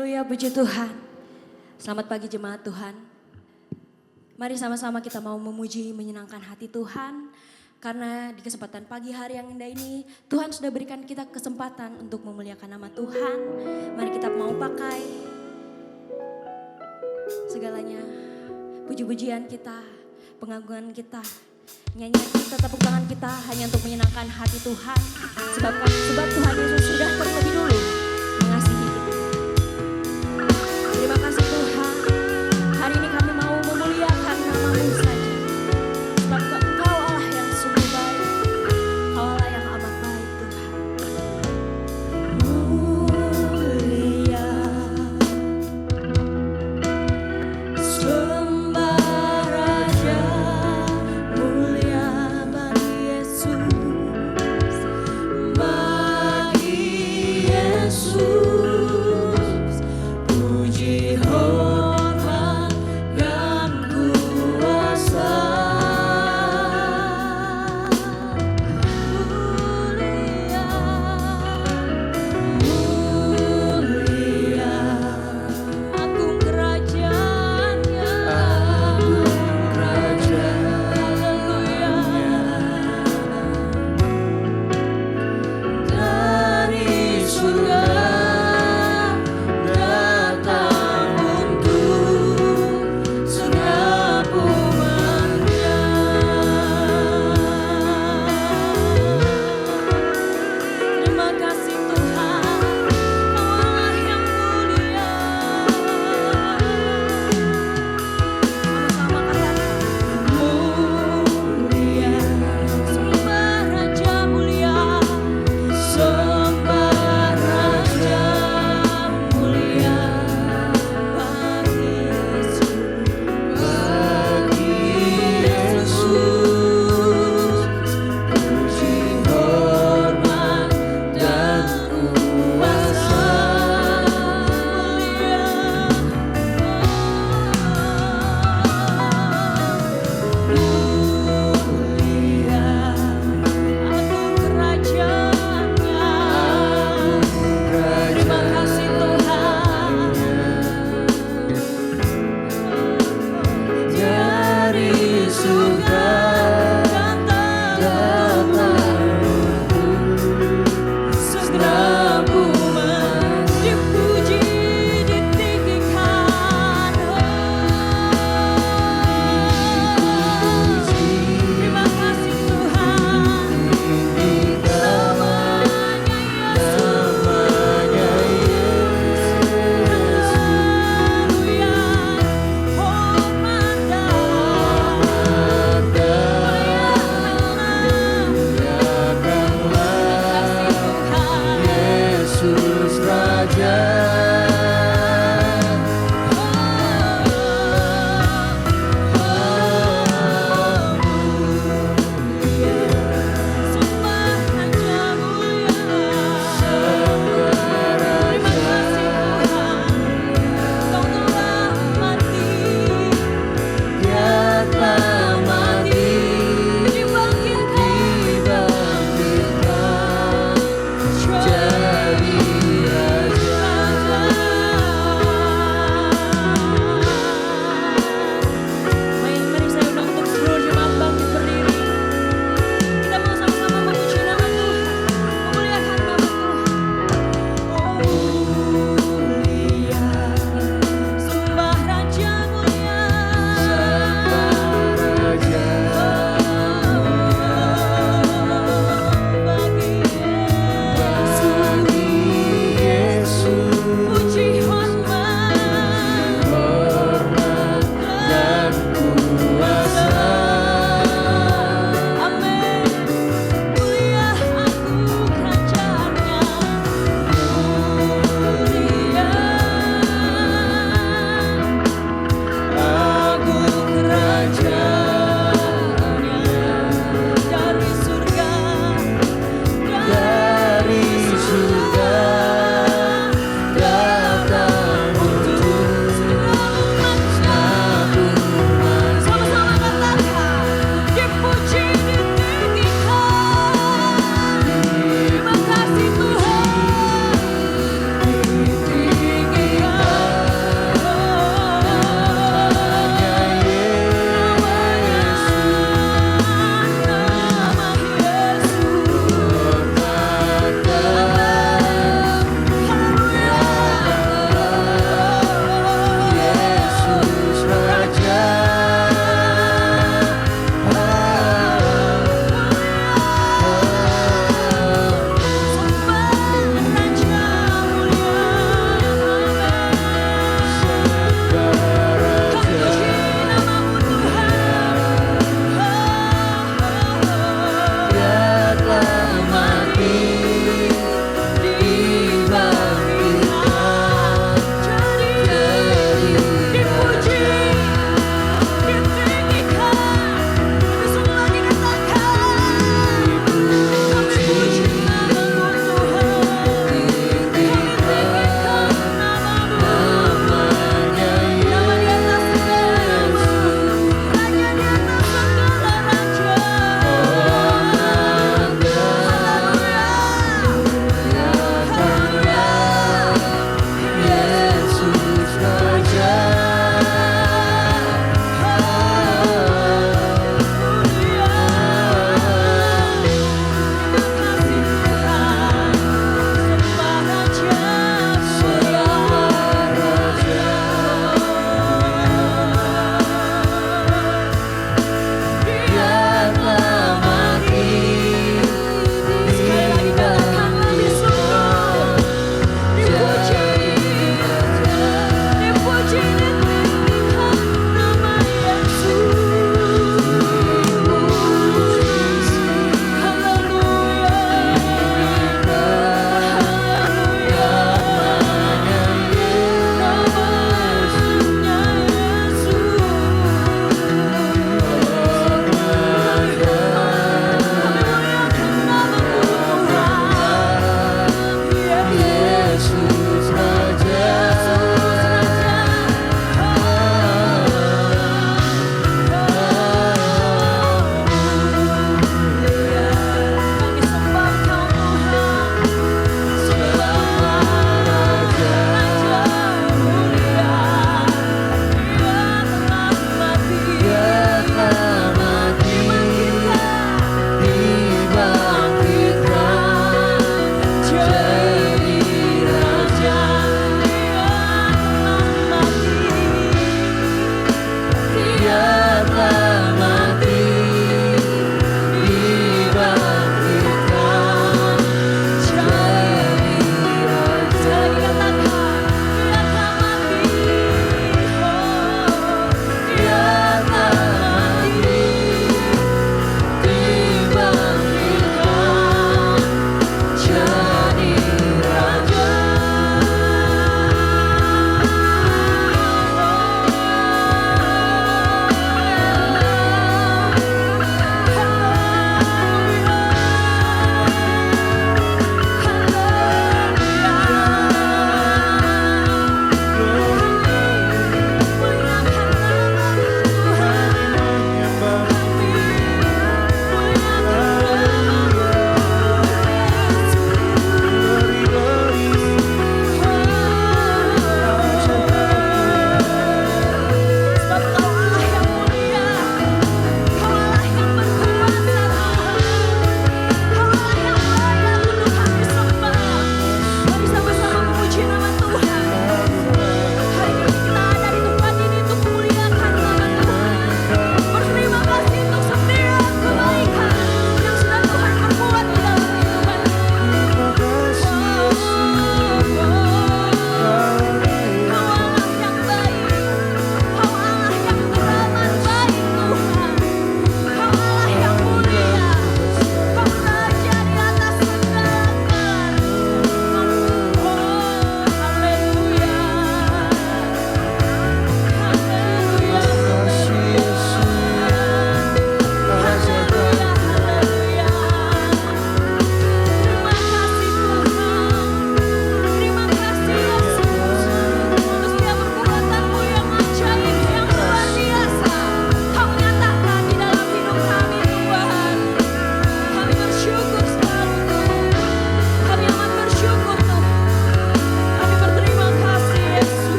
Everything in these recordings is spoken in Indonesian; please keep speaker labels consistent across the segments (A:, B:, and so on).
A: Haleluya, puji Tuhan. Selamat pagi jemaat Tuhan. Mari sama-sama kita mau memuji, menyenangkan hati Tuhan. Karena di kesempatan pagi hari yang indah ini, Tuhan sudah berikan kita kesempatan untuk memuliakan nama Tuhan. Mari kita mau pakai segalanya, puji-pujian kita, pengagungan kita, nyanyian kita, tepuk tangan kita hanya untuk menyenangkan hati Tuhan. Sebab Tuhan Yesus sudah terlebih dulu mengasihi kita. Terima kasih Tuhan, hari ini kami mau memuliakan nama-Mu saja. Sebab Engkau Allah yang sungguh baik, Engkau Allah yang amat baik Tuhan. Mulia, sembah Raja, mulia bagi Yesus, bagi Yesus.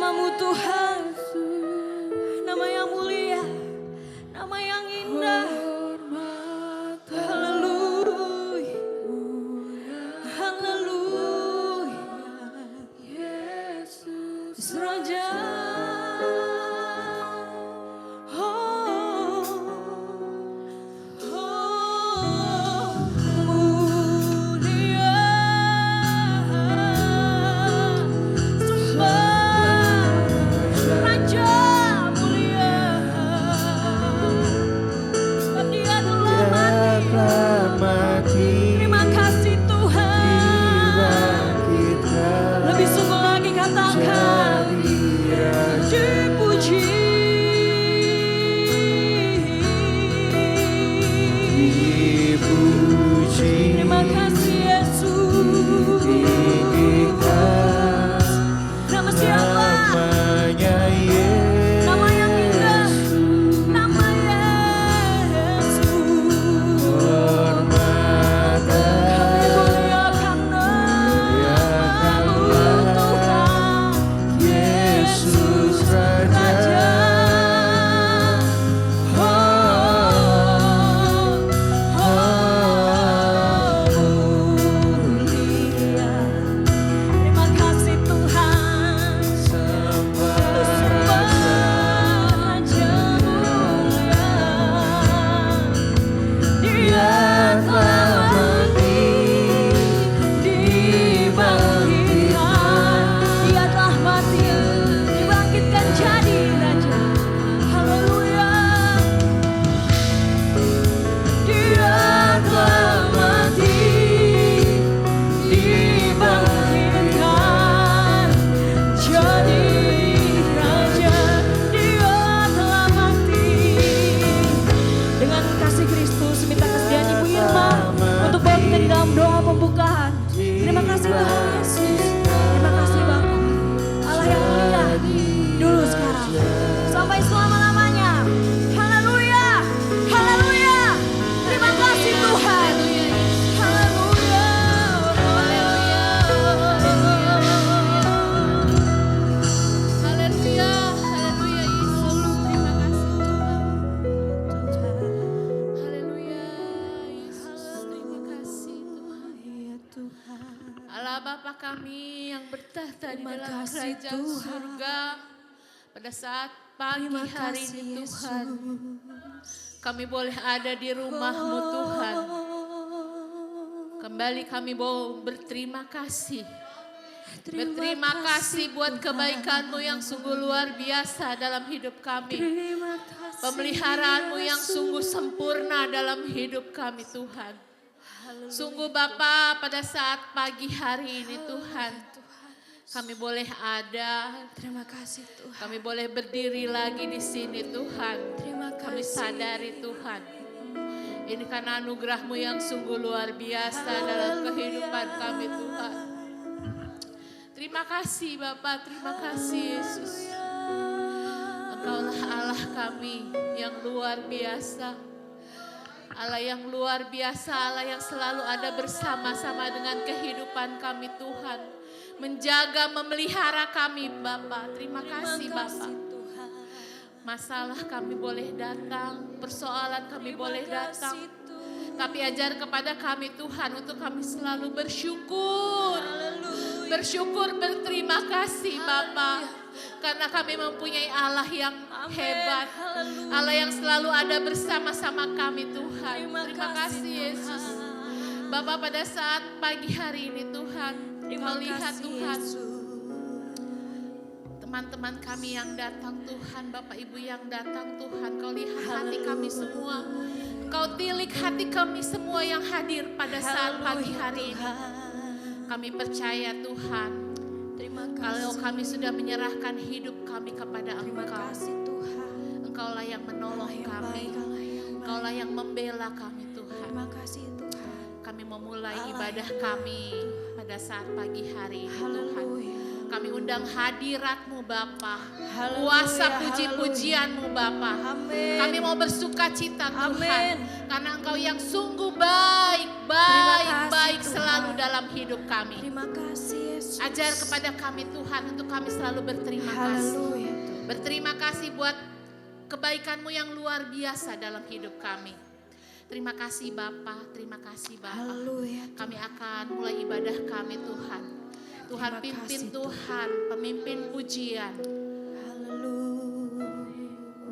A: namamu Tuhan, nama yang mulia, nama yang indah. Haleluya, haleluya, Yesus Raja.
B: Pada saat pagi hari ini Tuhan, kami boleh ada di rumah-Mu Tuhan. Kembali kami mau berterima kasih. Berterima kasih buat kebaikan-Mu yang sungguh luar biasa dalam hidup kami. Pemeliharaan-Mu yang sungguh sempurna dalam hidup kami Tuhan. Sungguh Bapa, pada saat pagi hari ini Tuhan, kami boleh ada.
A: Terima kasih Tuhan.
B: Kami boleh berdiri lagi di sini Tuhan.
A: Terima kasih.
B: Kami sadari Tuhan, ini karena anugerah-Mu yang sungguh luar biasa dalam kehidupan kami Tuhan. Terima kasih Bapa, terima kasih Yesus. Engkaulah Allah kami yang luar biasa. Allah yang luar biasa, Allah yang selalu ada bersama-sama dengan kehidupan kami Tuhan. Menjaga, memelihara kami Bapa. Terima kasih Bapa. Masalah kami boleh datang, persoalan kami boleh datang. Tapi ajar kepada kami Tuhan untuk kami selalu bersyukur. Bersyukur, berterima kasih Bapa. Karena kami mempunyai Allah yang hebat. Allah yang selalu ada bersama-sama kami Tuhan. Terima kasih Yesus. Bapa, pada saat pagi hari ini Tuhan, Kau lihat Tuhan, teman-teman kami yang datang Tuhan, Bapak Ibu yang datang Tuhan, Kau lihat hati kami semua. Kau tilik hati kami semua yang hadir pada saat pagi hari ini. Kami percaya Tuhan, kalau kami sudah menyerahkan hidup kami kepada Engkau, Engkaulah yang menolong kami, Engkaulah yang membela kami Tuhan.
A: Terima kasih Tuhan.
B: Kami memulai ibadah kami pada saat pagi hari ini Tuhan. Kami undang hadirat-Mu Bapa.
A: Haleluya,
B: Kuasa
A: haleluya.
B: puji-pujian-Mu Bapa.
A: Amin.
B: Kami mau bersuka cita Tuhan.
A: Amin.
B: Karena Engkau yang sungguh baik, baik
A: Tuhan.
B: selalu dalam hidup kami.
A: Terima kasih Yesus.
B: Ajar kepada kami Tuhan untuk kami selalu berterima kasih.
A: Haleluya Tuhan.
B: Berterima kasih buat kebaikan-Mu yang luar biasa dalam hidup kami. Terima kasih Bapa, terima kasih Bapa.
A: Haleluya.
B: Kami akan mulai ibadah kami Tuhan. Tuhan
A: Terima
B: pimpin
A: kasih,
B: Tuhan, pemimpin pujian,
A: Haleluya.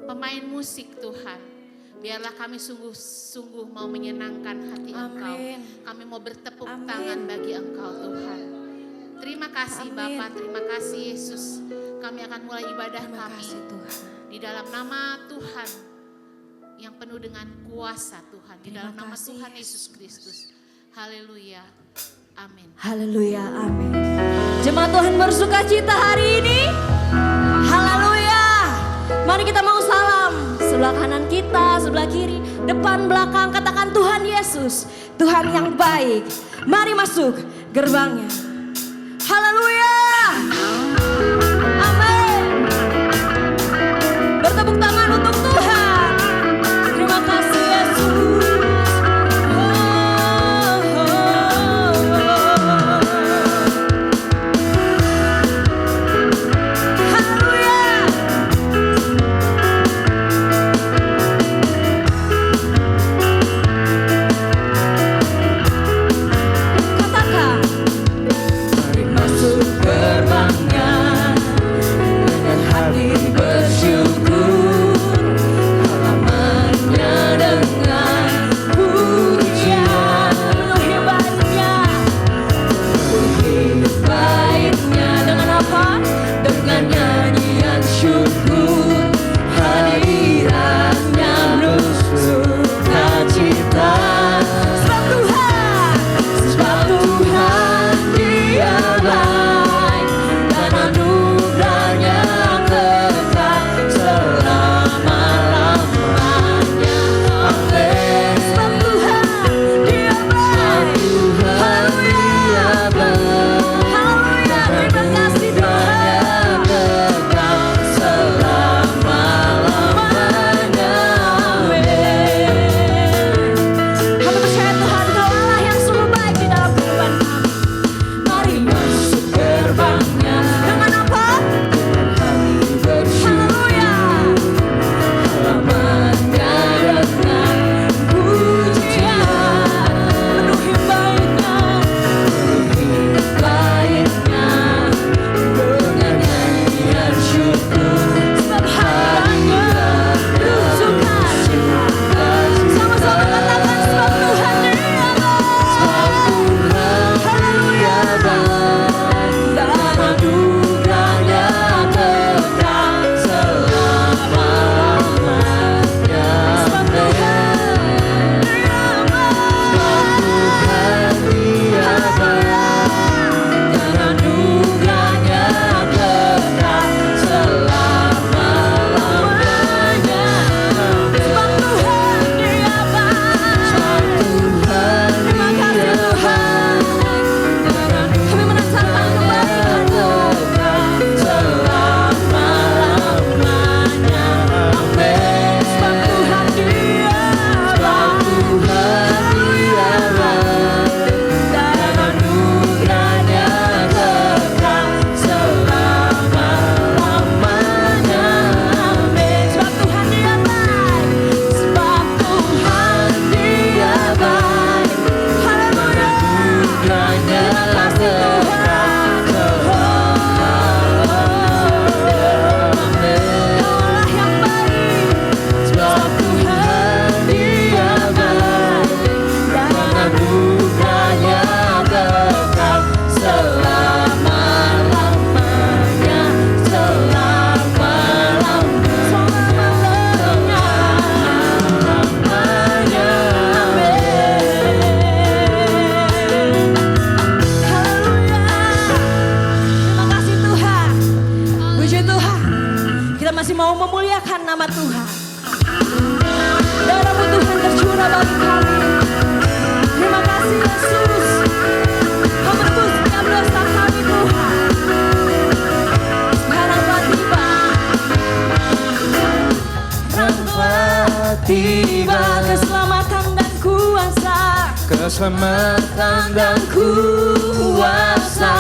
B: pemain musik Tuhan. Biarlah kami sungguh-sungguh mau menyenangkan hati Engkau.
A: Amin.
B: Kami mau bertepuk
A: Amin.
B: tangan bagi Engkau Tuhan. Terima kasih
A: Amin.
B: Bapa, terima kasih Yesus. Kami akan mulai ibadah
A: Terima
B: kami
A: kasih Tuhan.
B: di dalam nama Tuhan yang penuh dengan kuasa Tuhan. Di
A: Terima
B: dalam nama
A: kasih,
B: Tuhan Yesus Kristus. Haleluya. Amin.
A: Haleluya, amin. Jemaat Tuhan bersuka cita hari ini. Haleluya. Mari kita mau salam. Sebelah kanan kita, sebelah kiri, depan, belakang. Katakan Tuhan Yesus, Tuhan yang baik. Mari masuk gerbangnya. Haleluya. Amin. Bertepuk tangan untuk Tuhan. Terima kasih Yesus. Katakan, mari masuk gerbangnya dengan hati bersyukur, halamannya dengan pujian, penuhi baiknya dengan apa? Dengan nyanyian syukur, hadirannya penuh sukacita. Sebab Tuhan Dia baik dan anugerahnya kekal selama-lamanya. Amin. Sebab Tuhan Dia baik. Haleluya. Haleluya. Terima kasih Tuhan. Kekal selama-lamanya. Amin. Kami percaya Tuhan Kau Allah yang sungguh baik di dalam kehidupan kami. Mari masuk gerbangnya dengan apa? Haleluya. Halamannya dengan pujian, penuhi baiknya dengan nyanyian syukur. Sebab hadirannya penuh sukacita. Sama-sama katakan sebab Tuhan Dia baik. Haleluya. Dan anugerahnya kekal selama-lamanya. Sebab Tuhan Dia baik. Dan anugerahnya kekal selama-lamanya. Sebab Tuhan Dia baik. Terima kasih Tuhan. Kami merasakan kebaikan-Mu selama-lamanya. Amin. Sebab Tuhan Dia baik. Haleluya. Dan anugerahnya kekal selama-lamanya. Amin. Sebab Tuhan Dia baik. Sebab Tuhan Dia baik. Haleluya. Terima kasih Tuhan. Kau Allah yang baik. Sebab Tuhan Dia baik. Dan anugerahnya kekal selama-lamanya. Selama-lamanya. Amin. Haleluya. Terima kasih Tuhan. Puji Tuhan. Kita masih mau memuliakan nama Tuhan. Darah-Mu Tuhan tercurah bagi kami. Terima kasih Yesus. Kau menebus setiap dosa kami Tuhan.
C: tiba,
A: keselamatan dan kuasa,
C: keselamatan dan kuasa,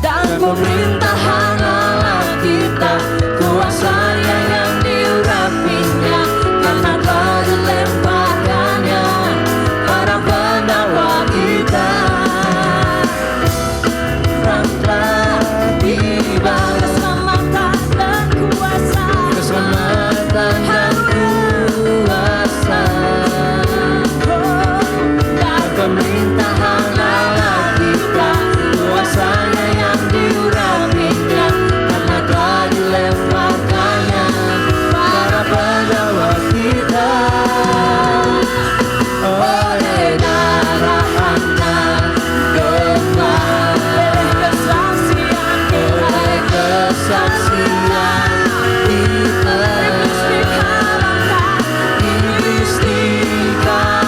A: dan
C: pemerintahan Allah kita, kuasanya yang diurapinya, karena telah dilemparkannya para pendakwa kita. Terang telah tiba,
A: keselamatan dan kuasa,
C: keselamatan dan kuasa,
A: dan
C: pemerintahan Allah kita, kuasanya yang diurapinya, karena telah dilemparkannya para pendakwa kita. Oleh darah anak domba,
A: kesaksian
C: oleh kesaksian kita, iblis dikalahkan,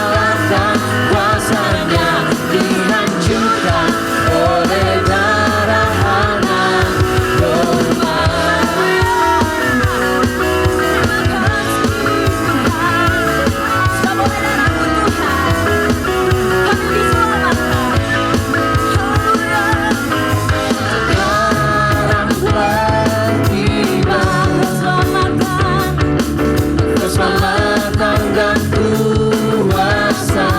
C: kuasanya dihancurkan oleh darah anak domba. Sekarang telah tiba, keselamatan dan kuasa,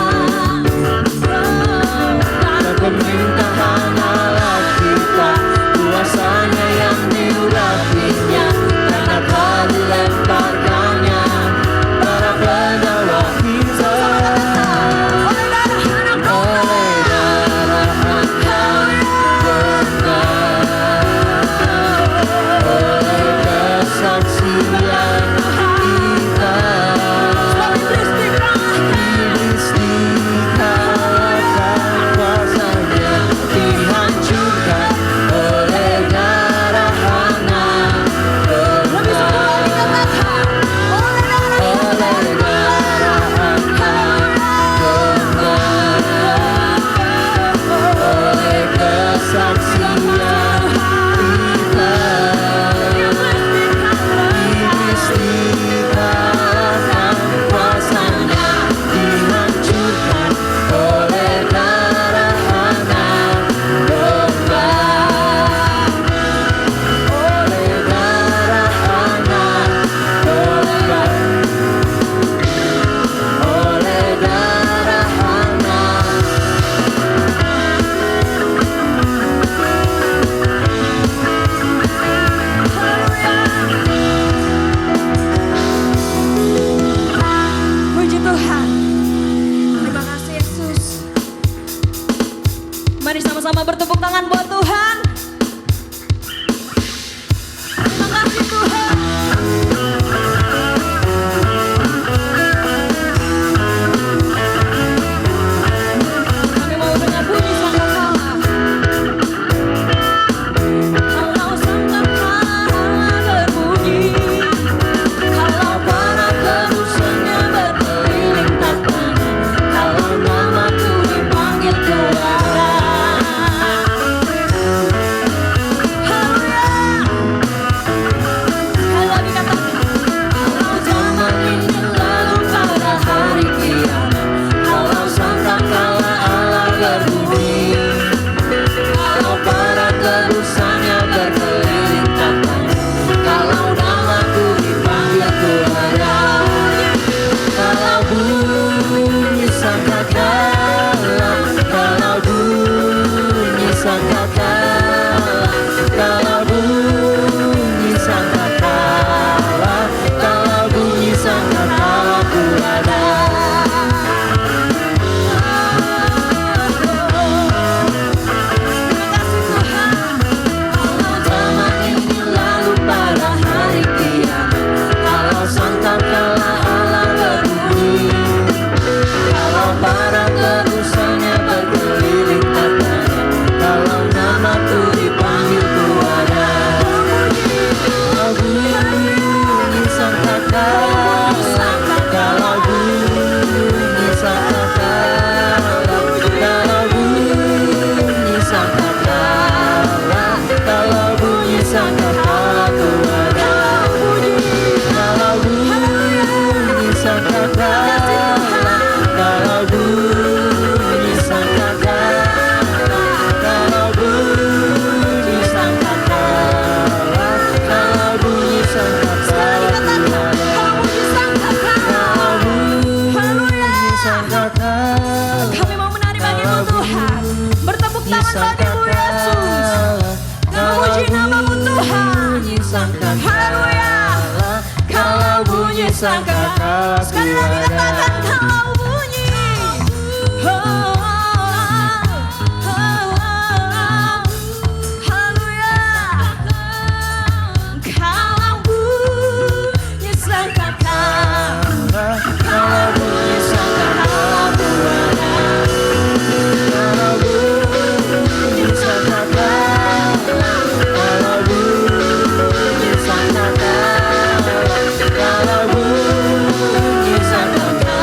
C: dan pemerintahan Allah kita, kuasanya yang diurapinya, karena telah dilemparkannya para pendakwa kita. Oleh darah anak domba, oleh kesaksian kita, iblis dikalahkan, kuasanya dihancurkan oleh darah anak domba. Oleh darah anak domba, oleh kesaksian kita, iblis dikalahkan, kuasanya dihancurkan oleh darah anak domba. Oleh darah anak domba, oleh darah anak.
A: Puji Tuhan. Terima kasih Yesus. Mari sama-sama bertepuk tangan buat Tuhan. Terima kasih Tuhan. Kami mau dengar bunyi sangkakala. Kalau sangkakala berbunyi,
C: Kalau para kedusanya berkeliling tantangan, kalau namaku dipanggil keluarga. Kalau Haleluya. Kalau bunyi sangkakala, sekali lagi katakan kalau bunyi. Oh, haleluya. Kalau bunyi sangkakala, kalau bunyi sangkakala buana, kalau bunyi sangkakala, kalau bunyi sangkakala, kalau bunyi sangkakala,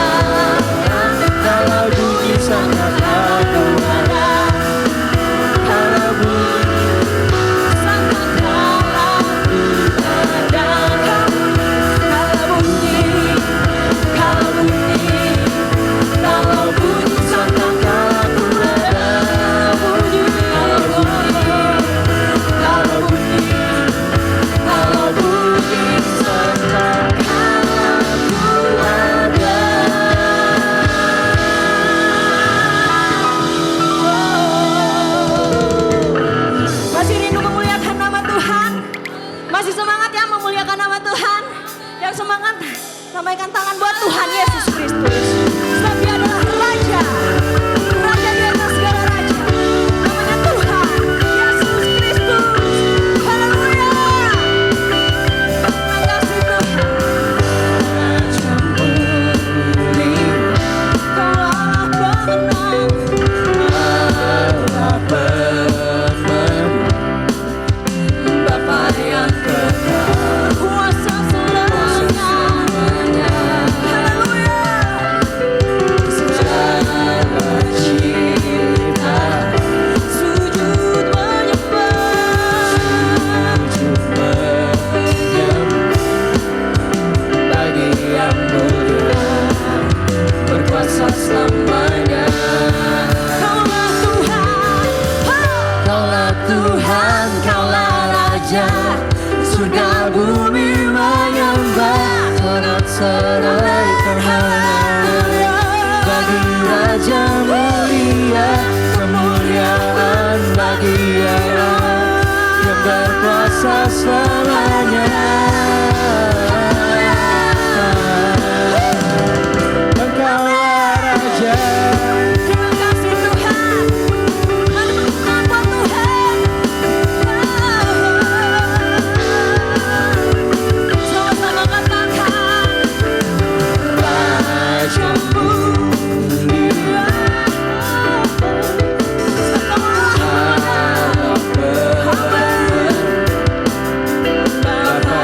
C: kalau bunyi sangkakala buana, kalau bunyi sangkakala buana, kalau bunyi, kalau bunyi, kalau bunyi sangkakala buana, bunyi, kalau bunyi, kalau bunyi sangkakala buana. Masih rindu memuliakan nama Tuhan? Masih semangat ya memuliakan nama Tuhan? Yang semangat, lambaikan tangan buat Tuhan Yesus Kristus. Sebab Dia adalah Raja, Raja di atas segala raja. Namanya Tuhan Yesus Kristus. Haleluya. Terima kasih Tuhan. Kaulah pemenang, kaulah pemenang, Bapa yang kekal, kuasa selamanya. Haleluya. Segala cipta sujud menyembah, bagi yang mulia, berkuasa selamanya. Kaulah Tuhan, Kaulah Tuhan, Kaulah Raja, surga bumi menyembah, sorak-sorai terhalang. Bagi Raja mulia, kemuliaan bagi Allah yang berkuasa selamanya. Engkaulah Raja. Terima kasih Tuhan. Mari berkenan buat Tuhan. Sama-sama katakan, Raja mulia, Bapa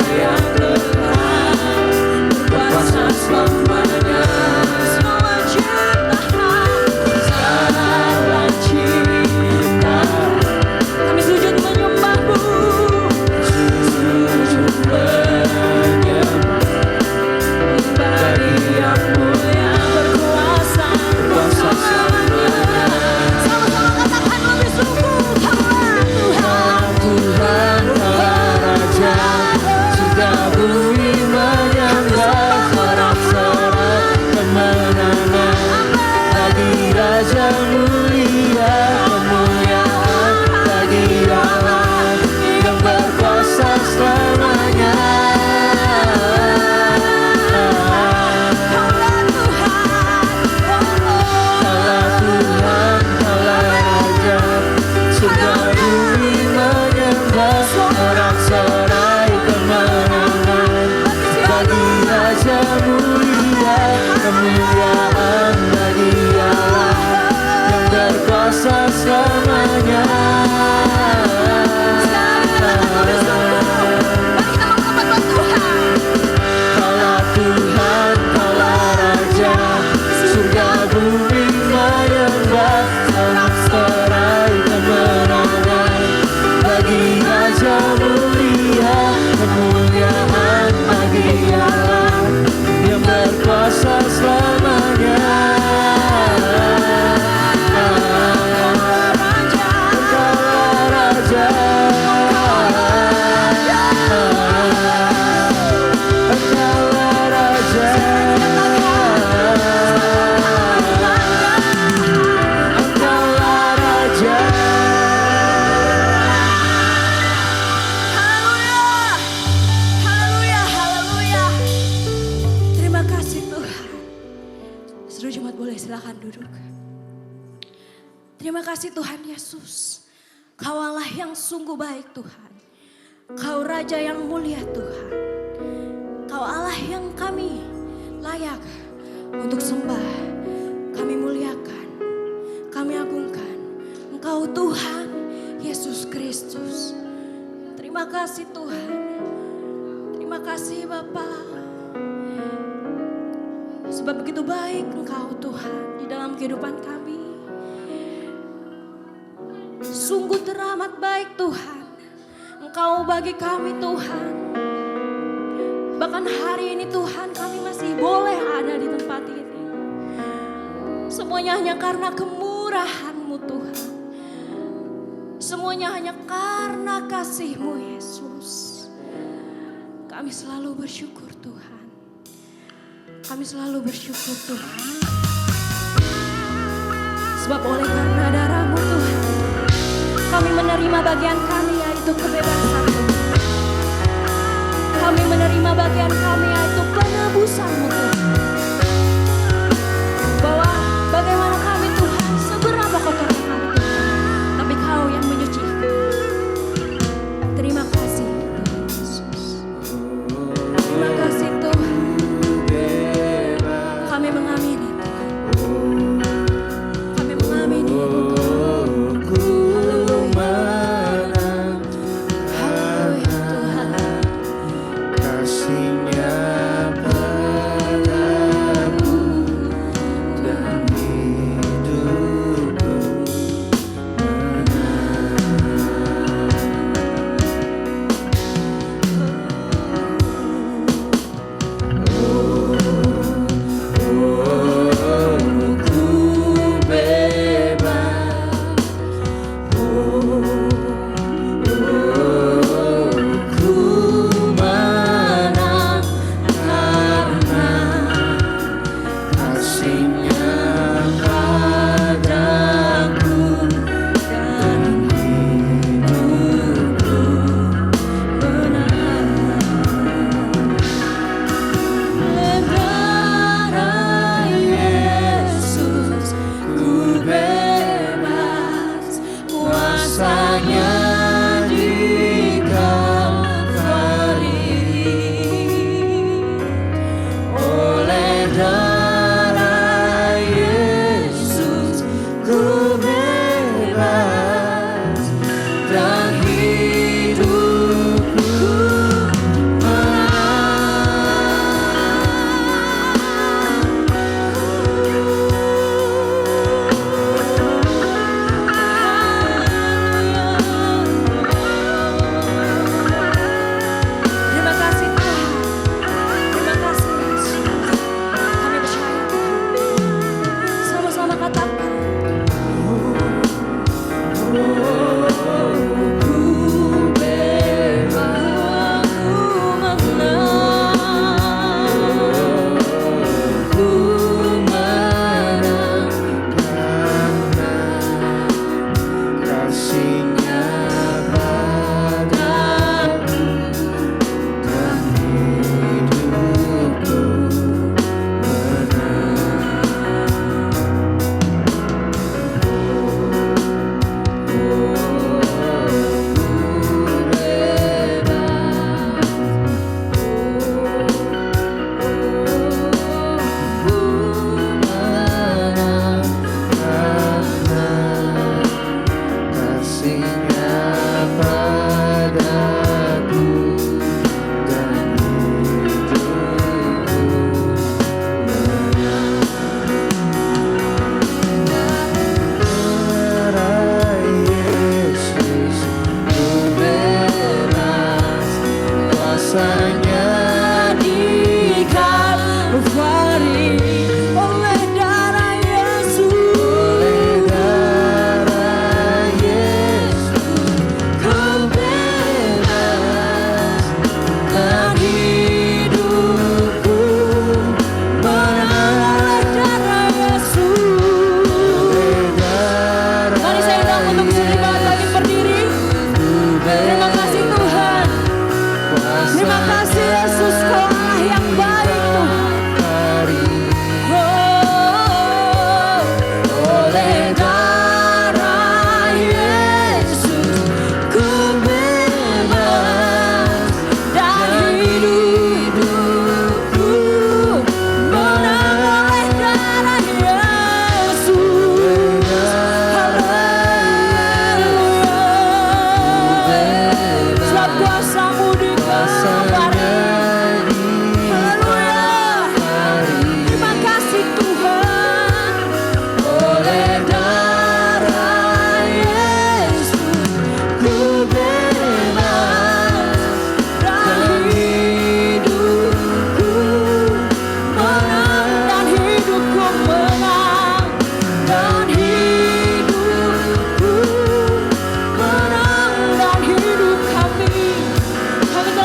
A: Terima kasih Tuhan Yesus. Kau Allah yang sungguh baik Tuhan. Kau Raja yang mulia Tuhan. Kau Allah yang kami layak untuk sembah. Kami muliakan, kami agungkan. Engkau Tuhan Yesus Kristus. Terima kasih Tuhan. Terima kasih Bapa. Sebab begitu baik Engkau Tuhan di dalam kehidupan kami. Sungguh teramat baik Tuhan. Engkau bagi kami Tuhan. Bahkan hari ini Tuhan kami masih boleh ada di tempat ini. Semuanya hanya karena kemurahan-Mu Tuhan. Semuanya hanya karena kasih-Mu Yesus. Kami selalu bersyukur Tuhan. Kami selalu bersyukur Tuhan. Sebab oleh karena darah-Mu Tuhan, kami menerima bagian kami yaitu kebebasan Tuhan. Kami menerima bagian kami yaitu penebusan-Mu Tuhan. Bahwa bagaimana kami Tuhan, seberapa kotornya kami Tuhan, tapi Kau yang menyucikan. Terima kasih Tuhan Yesus. Terima kasih Tuhan. Kami mengamini Tuhan. Kami mengamini Tuhan.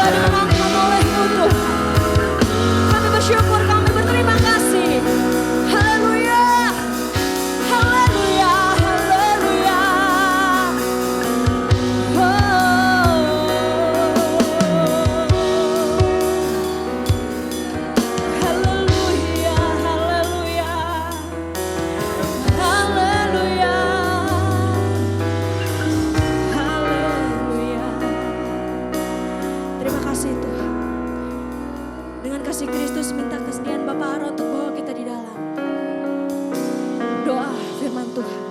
C: mulia dimenangkan oleh-Mu Tuhan. Kami bersyukur, kami berterima kasih. Haleluya, haleluya, haleluya. Haleluya, haleluya, haleluya, haleluya. Terima kasih Tuhan. Dengan kasih Kristus minta kesediaan Bapa Allah untuk bawa kita di dalam doa firman Tuhan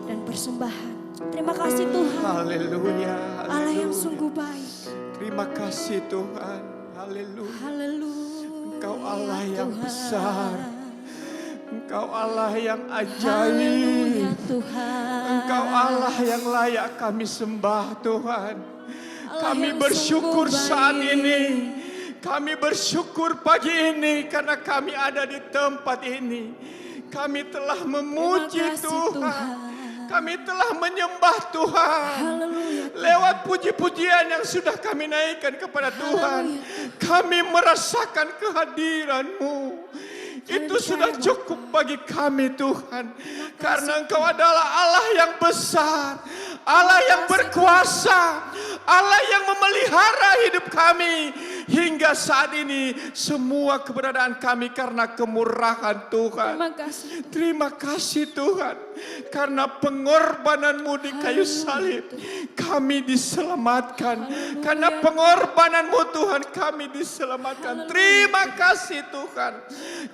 C: dan persembahan. Terima kasih Tuhan.
D: Haleluya.
C: Allah yang sungguh baik.
D: Terima kasih Tuhan. Haleluya.
C: Haleluya.
D: Engkau Allah yang
C: Tuhan.
D: besar. Engkau Allah yang
C: Haleluya
D: ajaib.
C: Tuhan.
D: Engkau Allah yang layak kami sembah Tuhan.
C: Allah
D: Kami
C: yang
D: bersyukur
C: sungguh
D: saat
C: baik.
D: ini. Kami bersyukur pagi ini karena kami ada di tempat ini. Kami telah memuji
C: Terima kasih,
D: Tuhan.
C: Tuhan.
D: Kami telah menyembah Tuhan.
C: Haleluya.
D: Lewat puji-pujian yang sudah kami naikkan kepada Tuhan. Kami merasakan kehadiran-Mu. Itu sudah cukup bagi kami Tuhan. Karena Engkau adalah Allah yang besar. Allah yang berkuasa. Allah yang memelihara hidup kami. Hingga saat ini semua keberadaan kami karena kemurahan Tuhan.
C: Terima kasih.
D: Terima kasih Tuhan. Karena pengorbanan-Mu di kayu salib. Kami diselamatkan. Karena pengorbanan-Mu Tuhan kami diselamatkan. Terima kasih Tuhan.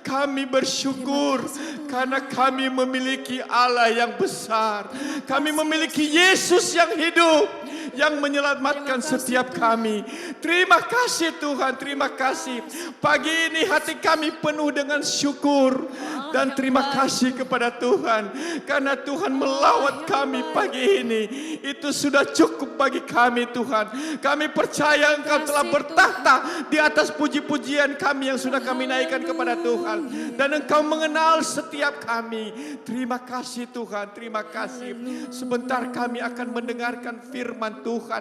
D: Kami bersyukur karena kami memiliki Allah yang besar. Kami memiliki Yesus yang hidup. Yang menyelamatkan setiap kami. Terima kasih Tuhan, terima kasih. Pagi ini hati kami penuh dengan syukur. Dan terima kasih kepada Tuhan. Karena Tuhan melawat kami pagi ini. Itu sudah cukup bagi kami Tuhan. Kami percaya Engkau telah bertahta di atas puji-pujian kami yang sudah kami naikkan kepada Tuhan. Dan Engkau mengenal setiap kami. Terima kasih Tuhan, terima kasih. Sebentar kami akan mendengarkan firman Tuhan.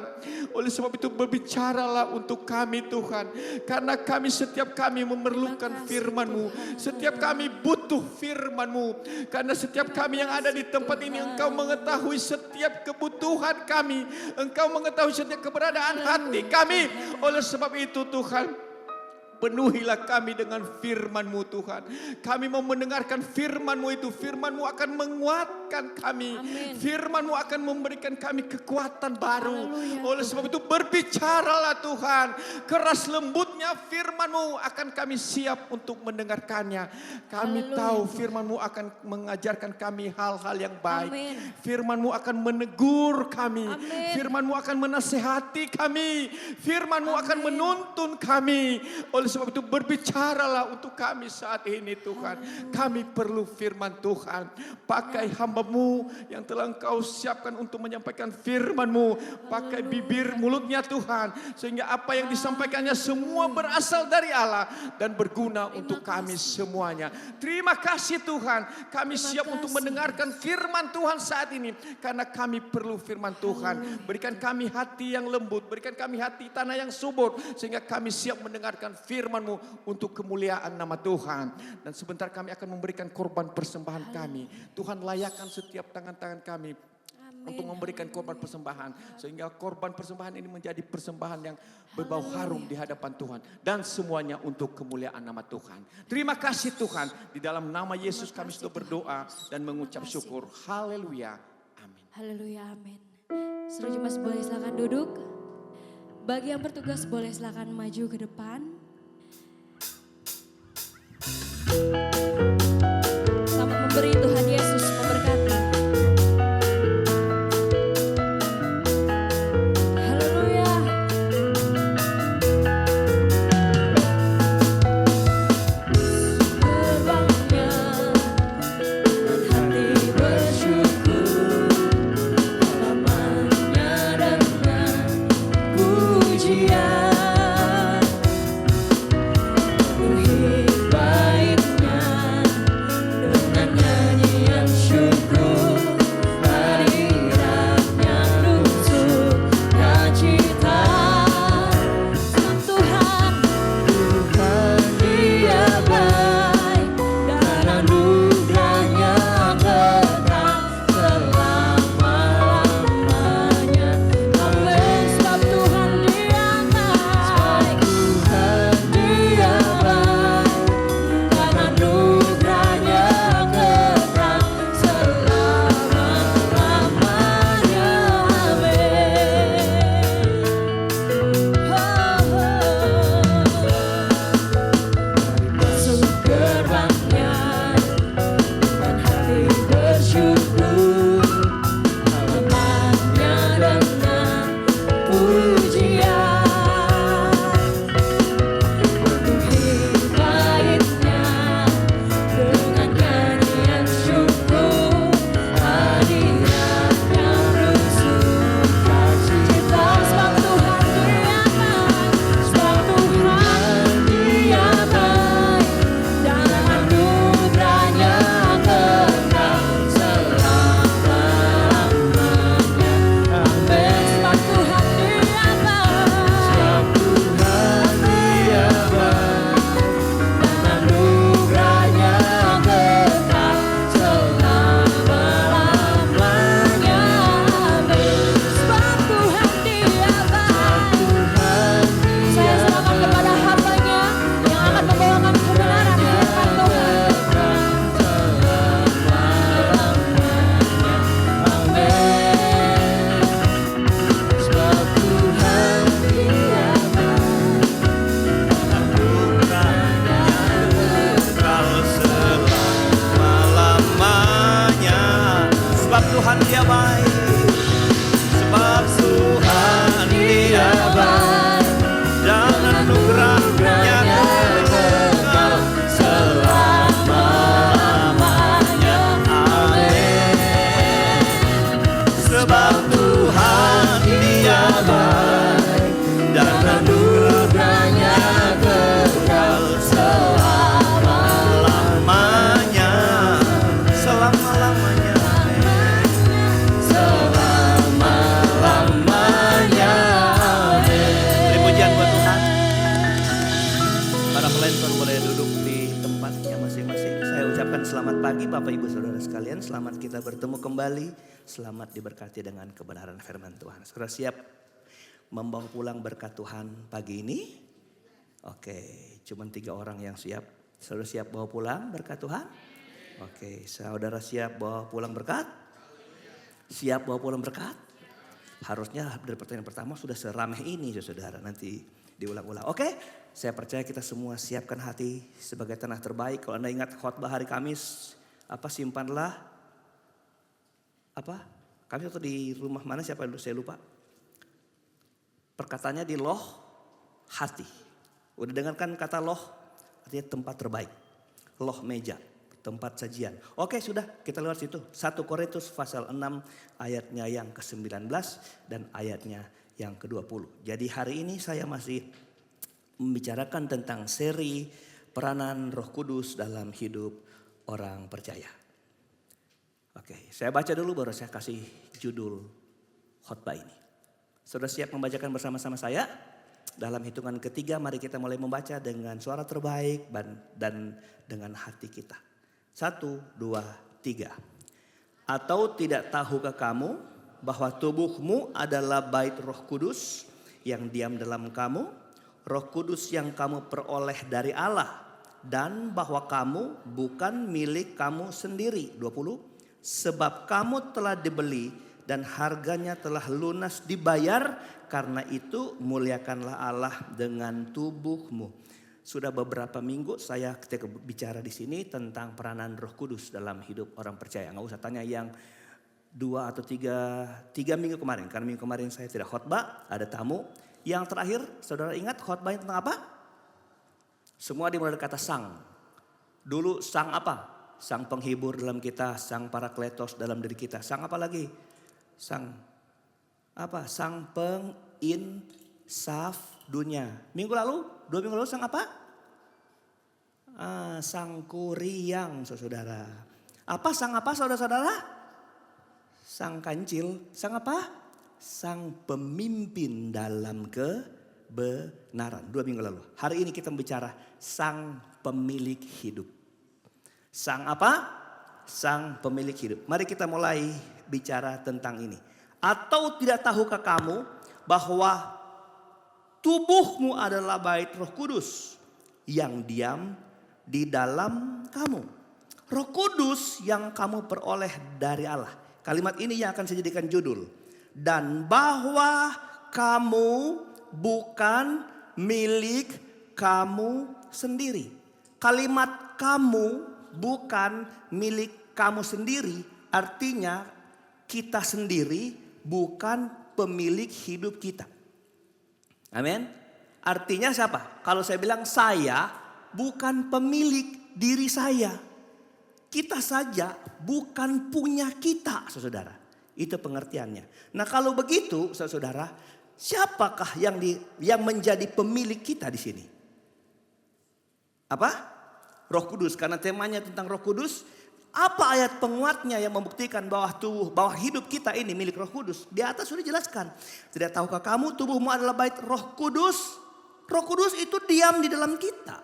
D: Oleh sebab itu berbicaralah untuk kami Tuhan. Karena setiap kami memerlukan firman-Mu. Setiap kami butuh firman-Mu. Karena setiap kami yang ada di tempat ini Engkau mengetahui setiap kebutuhan kami. Engkau mengetahui setiap keberadaan hati kami. Oleh sebab itu Tuhan, penuhilah kami dengan firman-Mu Tuhan. Kami mau mendengarkan firman-Mu itu. Firman-Mu akan menguatkan kami. Firman-Mu akan memberikan kami kekuatan baru. Oleh sebab itu berbicaralah Tuhan. Keras lembutnya firman-Mu akan kami siap untuk mendengarkannya. Kami tahu firman-Mu akan mengajarkan kami hal-hal yang baik. Firman-Mu akan menegur kami. Firman-Mu akan menasehati kami. Firman-Mu akan menuntun kami. Oleh sebab itu berbicaralah untuk kami saat ini Tuhan. Kami perlu firman Tuhan. Pakai hamba-Mu yang telah Engkau siapkan untuk menyampaikan firman-Mu. Pakai bibir mulutnya Tuhan. Sehingga apa yang disampaikannya semua berasal dari Allah. Dan berguna untuk kami semuanya. Terima kasih Tuhan. Kami siap untuk mendengarkan firman Tuhan saat ini. Karena kami perlu firman Tuhan. Berikan kami hati yang lembut. Berikan kami hati tanah yang subur. Sehingga kami siap mendengarkan firman-Mu untuk kemuliaan nama Tuhan. Dan sebentar kami akan memberikan korban persembahan kami. Tuhan layakkan setiap tangan-tangan kami untuk memberikan korban persembahan. Sehingga korban persembahan ini menjadi persembahan yang berbau harum di hadapan Tuhan. Dan semuanya untuk kemuliaan nama Tuhan. Terima kasih Tuhan. Di dalam nama Yesus kami sudah berdoa dan mengucap syukur. Haleluya. Amin.
C: Haleluya, amin. Seluruh jemaat boleh silakan duduk. Bagi yang bertugas boleh silakan maju ke depan. Selamat memberi, Tuhan Yesus memberkati. Haleluya. Terbangnya dan hati bersyukur, halamannya dengan pujian. Penuhi baiknya
E: selamat pagi Bapak Ibu Saudara sekalian. Selamat kita bertemu kembali. Selamat diberkati dengan kebenaran firman Tuhan. Saudara siap membawa pulang berkat Tuhan pagi ini? Oke, cuma 3 orang yang siap. Saudara siap bawa pulang berkat Tuhan? Oke, saudara siap bawa pulang berkat? Siap bawa pulang berkat? Harusnya dari pertanyaan pertama sudah seramai ini saudara, nanti diulang-ulang. Oke, saya percaya kita semua siapkan hati sebagai tanah terbaik. Kalau Anda ingat khotbah hari Kamis, simpanlah Kamis atau di rumah mana siapa dulu saya lupa. Perkataannya di loh hati. Udah dengarkan kata loh, artinya tempat terbaik. Loh meja, tempat sajian. Oke sudah, kita lewat situ. 1 Korintus pasal 6 ayatnya yang ke-19 dan ayatnya yang ke-20. Jadi hari ini saya masih membicarakan tentang seri peranan Roh Kudus dalam hidup orang percaya. Oke, saya baca dulu baru saya kasih judul khotbah ini. Saudara siap membacakan bersama-sama saya? Dalam hitungan ketiga mari kita mulai membaca dengan suara terbaik dan dengan hati kita. 1, 2, 3. Atau tidak tahukah kamu bahwa tubuhmu adalah bait Roh Kudus yang diam dalam kamu? Roh Kudus yang kamu peroleh dari Allah. Dan bahwa kamu bukan milik kamu sendiri. 20. Sebab kamu telah dibeli dan harganya telah lunas dibayar. Karena itu muliakanlah Allah dengan tubuhmu. Sudah beberapa minggu saya ketika bicara di sini tentang peranan Roh Kudus dalam hidup orang percaya. Nggak usah tanya yang 2 atau 3 minggu kemarin. Karena minggu kemarin saya tidak khotbah, ada tamu. Yang terakhir saudara ingat khotbahnya tentang apa? Semua dimulai dari kata sang. Dulu sang apa? Sang penghibur dalam kita, sang parakletos dalam diri kita. Sang apa lagi? Sang penginsaf dunia. Minggu lalu, 2 minggu lalu sang apa? Sang kuriang saudara. Sang apa saudara-saudara? Sang kancil. Sang apa? Sang pemimpin dalam kebenaran. 2 minggu lalu. Hari ini kita bicara sang pemilik hidup. Sang apa? Sang pemilik hidup. Mari kita mulai bicara tentang ini. Atau tidak tahukah kamu bahwa tubuhmu adalah bait Roh Kudus yang diam di dalam kamu. Roh Kudus yang kamu peroleh dari Allah. Kalimat ini yang akan saya jadikan judul. Dan bahwa kamu bukan milik kamu sendiri. Kalimat kamu bukan milik kamu sendiri artinya kita sendiri bukan pemilik hidup kita. Amin. Artinya siapa? Kalau saya bilang saya bukan pemilik diri saya. Kita saja bukan punya kita, saudara. Itu pengertiannya. Nah kalau begitu, saudara, siapakah yang menjadi pemilik kita di sini? Apa? Roh Kudus. Karena temanya tentang Roh Kudus. Apa ayat penguatnya yang membuktikan bahwa hidup kita ini milik Roh Kudus? Di atas sudah dijelaskan. Tidak tahukah kamu tubuhmu adalah bait Roh Kudus? Roh Kudus itu diam di dalam kita.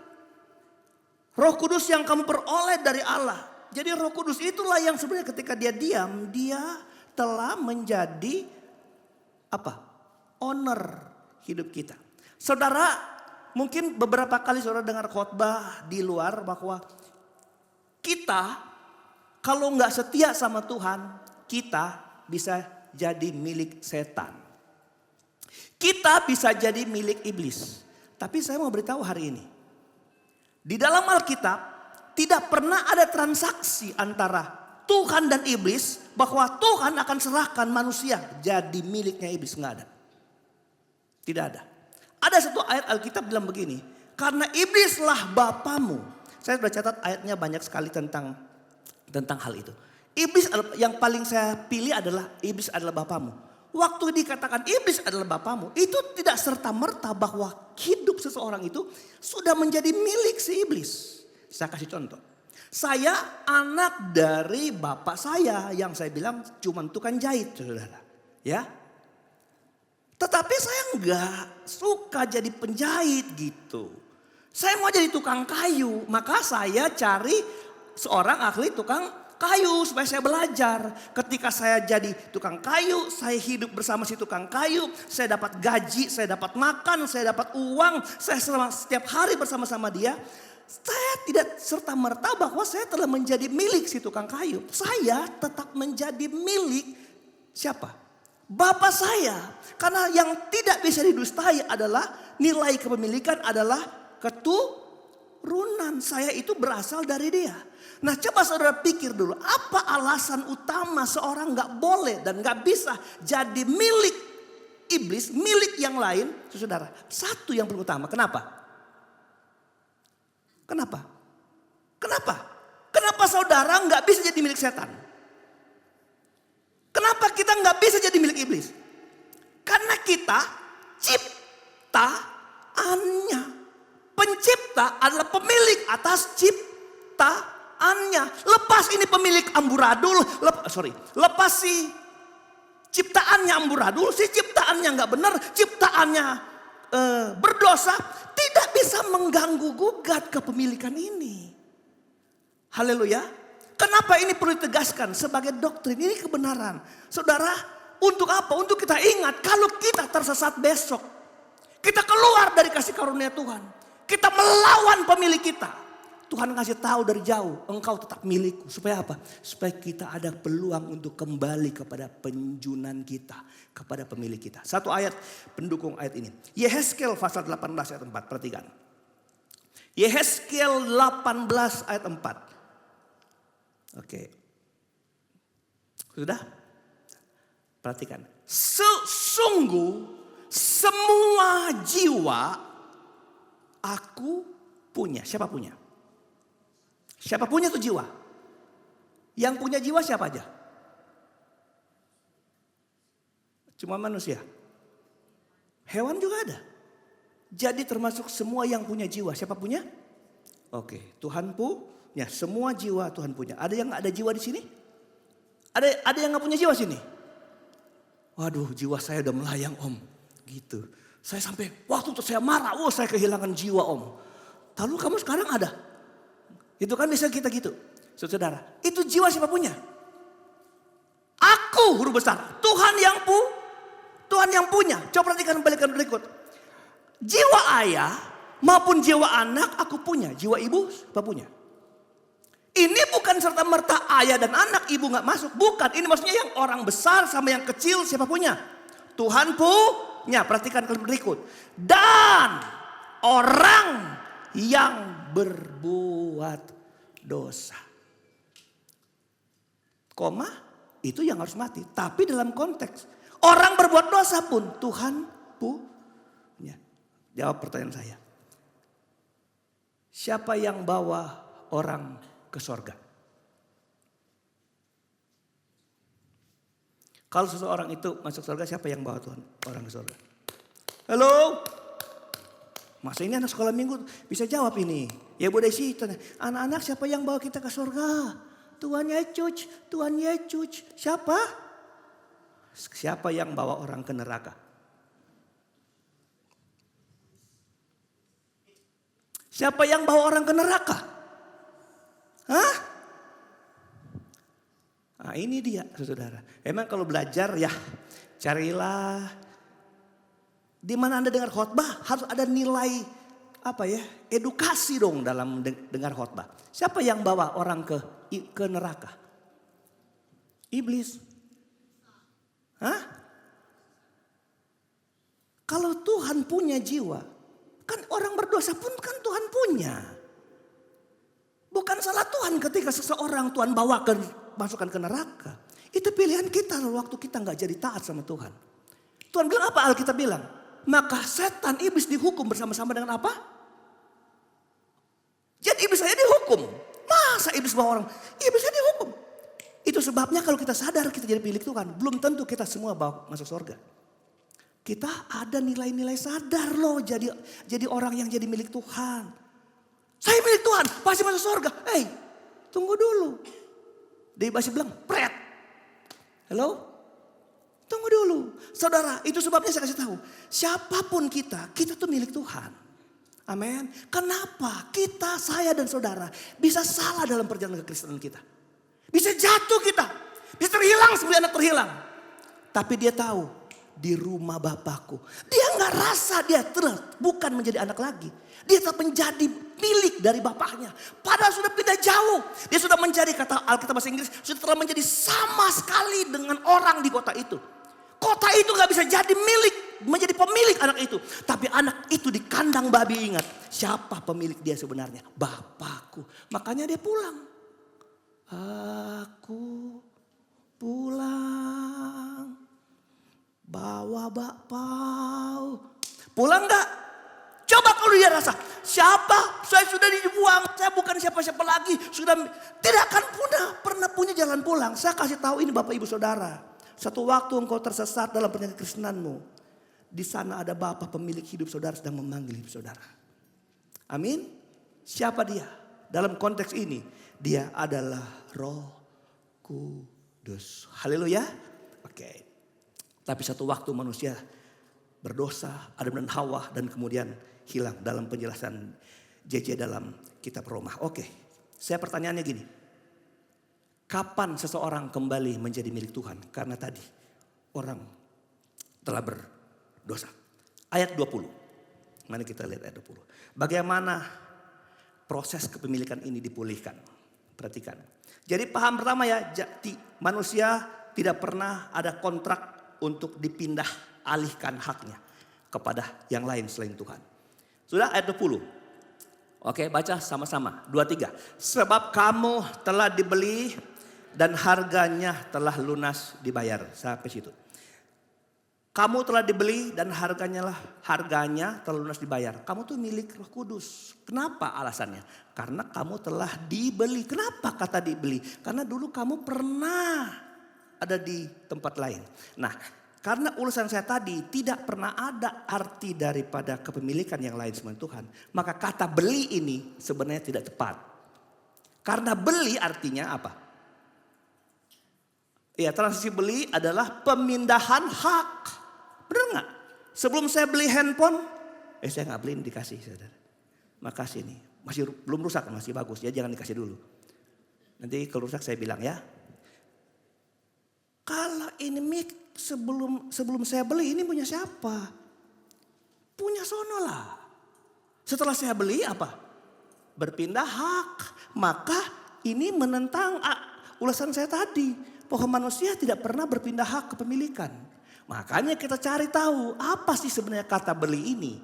E: Roh Kudus yang kamu peroleh dari Allah. Jadi Roh Kudus itulah yang sebenarnya ketika dia diam, dia telah menjadi owner hidup kita. Saudara, mungkin beberapa kali saudara dengar khotbah di luar bahwa kita kalau nggak setia sama Tuhan, kita bisa jadi milik setan. Kita bisa jadi milik iblis. Tapi saya mau beritahu hari ini. Di dalam Alkitab tidak pernah ada transaksi antara Tuhan dan iblis bahwa Tuhan akan serahkan manusia jadi miliknya iblis. Nggak ada. Tidak ada. Ada satu ayat Alkitab bilang begini. Karena iblislah bapamu. Saya sudah catat ayatnya banyak sekali tentang hal itu. Iblis yang paling saya pilih adalah iblis adalah bapamu. Waktu dikatakan iblis adalah bapamu, itu tidak serta-merta bahwa hidup seseorang itu sudah menjadi milik si iblis. Saya kasih contoh. Saya anak dari bapak saya yang saya bilang cuma tukang jahit, saudara. Ya. Tetapi saya enggak suka jadi penjahit gitu. Saya mau jadi tukang kayu, maka saya cari seorang ahli tukang kayu supaya saya belajar. Ketika saya jadi tukang kayu, saya hidup bersama si tukang kayu, saya dapat gaji, saya dapat makan, saya dapat uang, saya selama setiap hari bersama-sama dia. Saya tidak serta-merta bahwa saya telah menjadi milik si tukang kayu. Saya tetap menjadi milik siapa? Bapak saya. Karena yang tidak bisa didustai adalah nilai kepemilikan adalah keturunan. Saya itu berasal dari dia. Nah, coba saudara pikir dulu, apa alasan utama seorang gak boleh dan gak bisa jadi milik iblis, milik yang lain? Saudara, satu yang paling utama, kenapa? Kenapa saudara gak bisa jadi milik setan? Kenapa kita gak bisa jadi milik iblis? Karena kita ciptaannya. Pencipta adalah pemilik atas ciptaannya. Lepas ini pemilik amburadul, lepas si ciptaannya amburadul, si ciptaannya nggak benar, ciptaannya berdosa, tidak bisa mengganggu gugat kepemilikan ini. Haleluya. Kenapa ini perlu ditegaskan sebagai doktrin? Ini kebenaran. Saudara, untuk apa? Untuk kita ingat kalau kita tersesat besok, kita keluar dari kasih karunia Tuhan, kita melawan pemilik kita. Tuhan kasih tahu dari jauh, engkau tetap milikku. Supaya apa? Supaya kita ada peluang untuk kembali kepada penjunan kita. Kepada pemilik kita. Satu ayat pendukung ayat ini. Yehezkiel pasal 18 ayat 4. Perhatikan. Yehezkiel 18 ayat 4. Oke. Sudah? Perhatikan. Sesungguh semua jiwa aku punya. Siapa punya? Siapa punya tuh jiwa? Yang punya jiwa siapa aja? Cuma manusia. Hewan juga ada. Jadi termasuk semua yang punya jiwa. Siapa punya? Oke, Tuhan punya. Semua jiwa Tuhan punya. Ada yang gak ada jiwa di sini? Ada yang gak punya jiwa sini? Waduh, jiwa saya udah melayang om. Gitu. Saya sampai waktu itu saya marah. Saya kehilangan jiwa om. Lalu kamu sekarang ada? Itu kan bisa kita gitu. Saudara, itu jiwa siapa punya? Aku huruf besar. Tuhan yang punya. Coba perhatikan balikan berikut. Jiwa ayah maupun jiwa anak aku punya. Jiwa ibu siapa punya? Ini bukan serta-merta ayah dan anak ibu gak masuk. Bukan, ini maksudnya yang orang besar sama yang kecil siapa punya? Tuhan punya. Perhatikan kalimat berikut. Dan orang yang berbuat dosa. Koma, itu yang harus mati. Tapi dalam konteks orang berbuat dosa pun Tuhan punya. Jawab pertanyaan saya. Siapa yang bawa orang ke sorga? Kalau seseorang itu masuk sorga, siapa yang bawa Tuhan orang ke sorga? Halo? Masa ini anak sekolah minggu bisa jawab ini. Ya Bu Desi, anak-anak siapa yang bawa kita ke surga? Tuhan Yesus. Siapa? Siapa yang bawa orang ke neraka? Siapa yang bawa orang ke neraka? Hah? Nah ini dia saudara. Emang kalau belajar ya carilah. Di mana Anda dengar khotbah harus ada nilai edukasi dong dalam dengar khotbah. Siapa yang bawa orang ke neraka? Iblis. Hah? Kalau Tuhan punya jiwa, kan orang berdosa pun kan Tuhan punya. Bukan salah Tuhan ketika seseorang Tuhan bawa masukkan ke neraka. Itu pilihan kita waktu kita nggak jadi taat sama Tuhan. Tuhan bilang apa Alkitab bilang? Maka setan iblis dihukum bersama-sama dengan apa? Jadi iblis saya dihukum. Masa iblis bawa orang? Iblis saya dihukum. Itu sebabnya kalau kita sadar kita jadi milik Tuhan. Belum tentu kita semua bawa masuk surga. Kita ada nilai-nilai sadar loh jadi orang yang jadi milik Tuhan. Saya milik Tuhan pasti masuk surga. Tunggu dulu. Dia masih bilang pret. Halo? Tunggu dulu. Saudara, itu sebabnya saya kasih tahu. Siapapun kita tuh milik Tuhan. Amin. Kenapa kita, saya dan saudara bisa salah dalam perjalanan kekristenan kita? Bisa jatuh kita. Bisa terhilang seperti anak terhilang. Tapi dia tahu di rumah Bapakku. Dia nggak rasa dia bukan menjadi anak lagi. Dia tetap menjadi milik dari bapaknya. Padahal sudah pindah jauh. Dia sudah menjadi, kata Alkitab bahasa Inggris, sudah telah menjadi sama sekali dengan orang di kota itu. Kota itu gak bisa jadi milik, menjadi pemilik anak itu. Tapi anak itu di kandang babi, ingat. Siapa pemilik dia sebenarnya? Bapakku. Makanya dia pulang. Aku pulang. Bawa bakpao. Pulang gak? Coba kalau dia rasa, siapa? Saya sudah dibuang, saya bukan siapa-siapa lagi. Sudah tidak akan pernah punya jalan pulang. Saya kasih tahu ini Bapak Ibu Saudara. Satu waktu engkau tersesat dalam perjalanan kekristenanmu, di sana ada Bapa pemilik hidup saudara sedang memanggil hidup saudara. Amin. Siapa dia? Dalam konteks ini, dia adalah Roh Kudus. Haleluya. Oke. Tapi satu waktu manusia berdosa, Adam dan Hawa, dan kemudian hilang dalam penjelasan JJ dalam kitab Roma. Oke. Saya pertanyaannya gini. Kapan seseorang kembali menjadi milik Tuhan? Karena tadi orang telah berdosa. Ayat 20. Mari kita lihat ayat 20. Bagaimana proses kepemilikan ini dipulihkan? Perhatikan. Jadi paham pertama ya, manusia tidak pernah ada kontrak untuk dipindah alihkan haknya kepada yang lain selain Tuhan. Sudah ayat 20. Oke, baca sama-sama. 23. Sebab kamu telah dibeli dan harganya telah lunas dibayar. Sampai situ. Kamu telah dibeli dan harganya telah lunas dibayar. Kamu tuh milik Roh Kudus. Kenapa alasannya? Karena kamu telah dibeli. Kenapa kata dibeli? Karena dulu kamu pernah ada di tempat lain. Nah, karena urusan saya tadi tidak pernah ada arti daripada kepemilikan yang lain selain Tuhan. Maka kata beli ini sebenarnya tidak tepat. Karena beli artinya apa? Ya, transaksi beli adalah pemindahan hak. Benar nggak? Sebelum saya beli handphone, saya nggak beli, dikasih saudara. Makasih nih, masih belum rusak, masih bagus ya, jangan dikasih dulu. Nanti kalau rusak saya bilang ya. Kalau ini mic sebelum saya beli, ini punya siapa? Punya sono lah. Setelah saya beli apa? Berpindah hak. Maka ini menentang ulasan saya tadi. Bahwa manusia tidak pernah berpindah hak kepemilikan. Makanya kita cari tahu apa sih sebenarnya kata beli ini.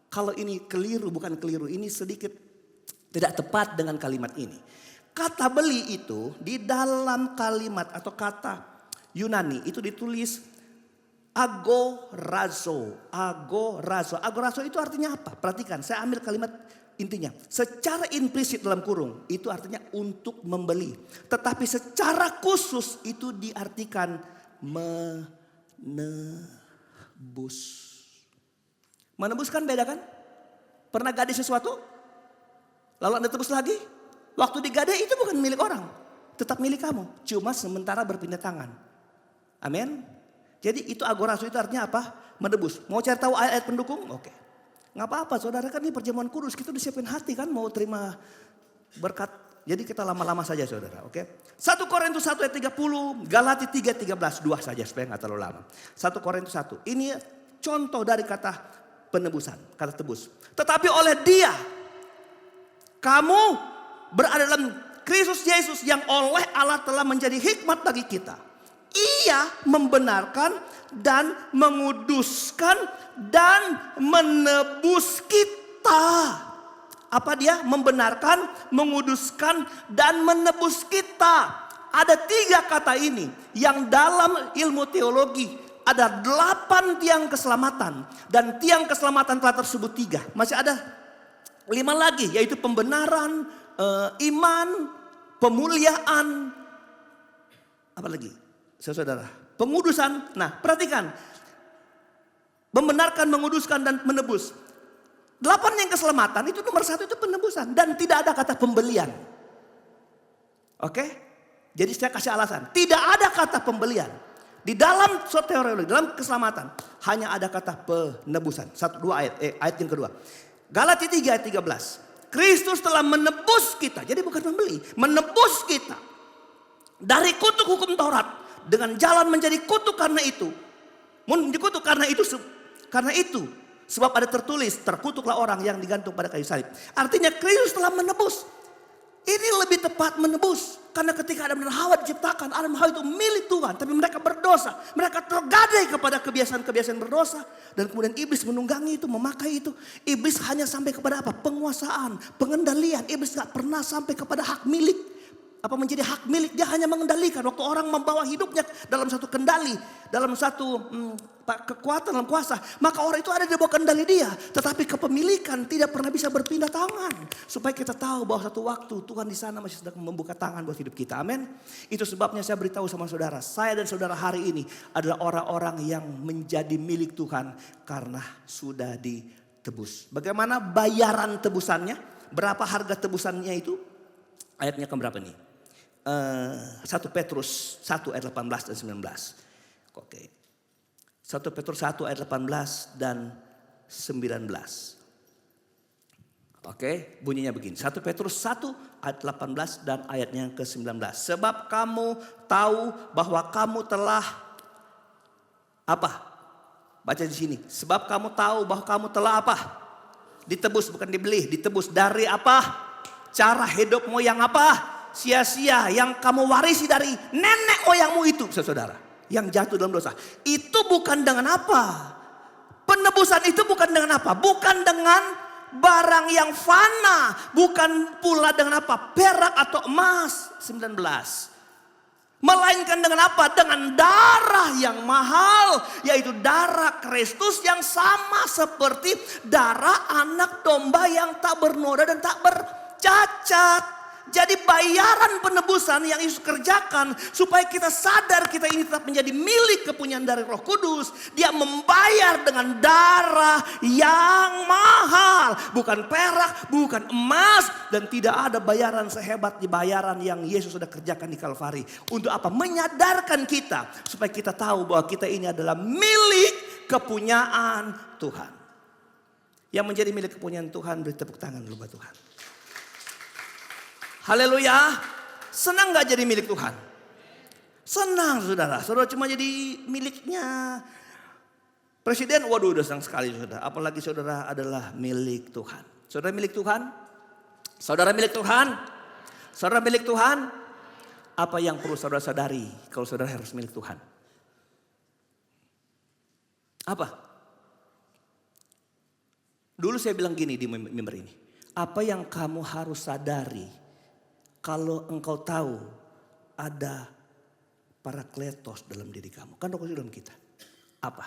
E: Kalau ini keliru, bukan keliru, ini sedikit tidak tepat dengan kalimat ini. Kata beli itu di dalam kalimat atau kata Yunani itu ditulis agorazo. Agorazo. Agorazo itu artinya apa? Perhatikan, saya ambil kalimat intinya. Secara implisit dalam kurung itu artinya untuk membeli. Tetapi secara khusus itu diartikan menebus. Menebus kan beda kan? Pernah gadai sesuatu? Lalu Anda tebus lagi? Waktu digadai itu bukan milik orang. Tetap milik kamu. Cuma sementara berpindah tangan. Amin. Jadi itu agorazo itu artinya apa? Menebus. Mau cari tahu ayat pendukung? Oke. Nggak apa-apa saudara, kan ini perjamuan kudus. Kita udah siapin hati kan mau terima berkat. Jadi kita lama-lama saja saudara. Oke. 1 Korintus 1 ayat 30. Galati 3:13. 2 saja supaya nggak terlalu lama. 1 Korintus 1. Ini contoh dari kata penebusan. Kata tebus. Tetapi oleh dia. Kamu berada dalam Kristus Yesus yang oleh Allah telah menjadi hikmat bagi kita. Ia membenarkan dan menguduskan dan menebus kita. Apa dia? Membenarkan, menguduskan dan menebus kita. Ada 3 kata ini yang dalam ilmu teologi ada 8 tiang keselamatan. Dan tiang keselamatan telah tersebut 3. Masih ada 5 lagi, yaitu pembenaran, iman, pemuliaan. Apa lagi? Saudara, pengudusan. Nah, perhatikan. Membenarkan, menguduskan dan menebus. 8 yang keselamatan itu nomor 1 itu penebusan. Dan tidak ada kata pembelian. Oke? Jadi saya kasih alasan. Tidak ada kata pembelian. Di dalam soteriologi, dalam keselamatan. Hanya ada kata penebusan. 1, 2 ayat. Ayat yang kedua. Galatia 3 ayat 13. Kristus telah menebus kita. Jadi bukan membeli. Menebus kita. Dari kutuk hukum Taurat. Dengan jalan menjadi kutuk karena itu. Menjadi kutuk karena itu. Karena itu. Sebab ada tertulis. Terkutuklah orang yang digantung pada kayu salib. Artinya Kristus telah menebus. Ini lebih tepat menebus. Karena ketika Adam dan Hawa diciptakan. Adam dan Hawa itu milik Tuhan. Tapi mereka berdosa. Mereka tergadai kepada kebiasaan-kebiasaan berdosa. Dan kemudian iblis menunggangi itu. Memakai itu. Iblis hanya sampai kepada apa? Penguasaan. Pengendalian. Iblis gak pernah sampai kepada hak milik. Apa menjadi hak milik. Dia hanya mengendalikan. Waktu orang membawa hidupnya dalam satu kendali. Dalam satu kekuatan, dalam kuasa. Maka orang itu ada di bawah kendali dia. Tetapi kepemilikan tidak pernah bisa berpindah tangan. Supaya kita tahu bahwa satu waktu Tuhan di sana masih sedang membuka tangan buat hidup kita. Amin. Itu sebabnya saya beritahu sama saudara. Saya dan saudara hari ini adalah orang-orang yang menjadi milik Tuhan. Karena sudah ditebus. Bagaimana bayaran tebusannya? Berapa harga tebusannya itu? Ayatnya ke berapa nih? 1 Petrus 1 ayat 18 dan 19. Oke. 1 Petrus 1 ayat 18 dan 19. Oke, bunyinya begini. 1 Petrus 1 ayat 18 dan ayatnya ke-19. Sebab kamu tahu bahwa kamu telah apa? Baca di sini. Sebab kamu tahu bahwa kamu telah apa? Ditebus, bukan dibeli, ditebus dari apa? Cara hidup moyang apa? Sia-sia yang kamu warisi dari nenek moyangmu itu, saudara. Yang jatuh dalam dosa. Itu bukan dengan apa? Penebusan itu bukan dengan apa? Bukan dengan barang yang fana. Bukan pula dengan apa? Perak atau emas. 19. Melainkan dengan apa? Dengan darah yang mahal. Yaitu darah Kristus yang sama seperti darah anak domba yang tak bernoda dan tak bercacat. Jadi bayaran penebusan yang Yesus kerjakan supaya kita sadar kita ini tetap menjadi milik kepunyaan dari Roh Kudus. Dia membayar dengan darah yang mahal. Bukan perak, bukan emas. Dan tidak ada bayaran sehebat di bayaran yang Yesus sudah kerjakan di Kalvari. Untuk apa? Menyadarkan kita supaya kita tahu bahwa kita ini adalah milik kepunyaan Tuhan. Yang menjadi milik kepunyaan Tuhan, beri tepuk tangan dulu buat Tuhan. Haleluya. Senang gak jadi milik Tuhan? Senang saudara. Saudara cuma jadi miliknya presiden. Waduh udah senang sekali saudara. Apalagi saudara adalah milik Tuhan. Saudara milik Tuhan? Saudara milik Tuhan? Saudara milik Tuhan? Apa yang perlu saudara sadari kalau saudara harus milik Tuhan? Apa? Dulu saya bilang gini di mimbar ini. Apa yang kamu harus sadari kalau engkau tahu ada Parakletos dalam diri kamu. Kan Roh Kudus dalam kita. Apa?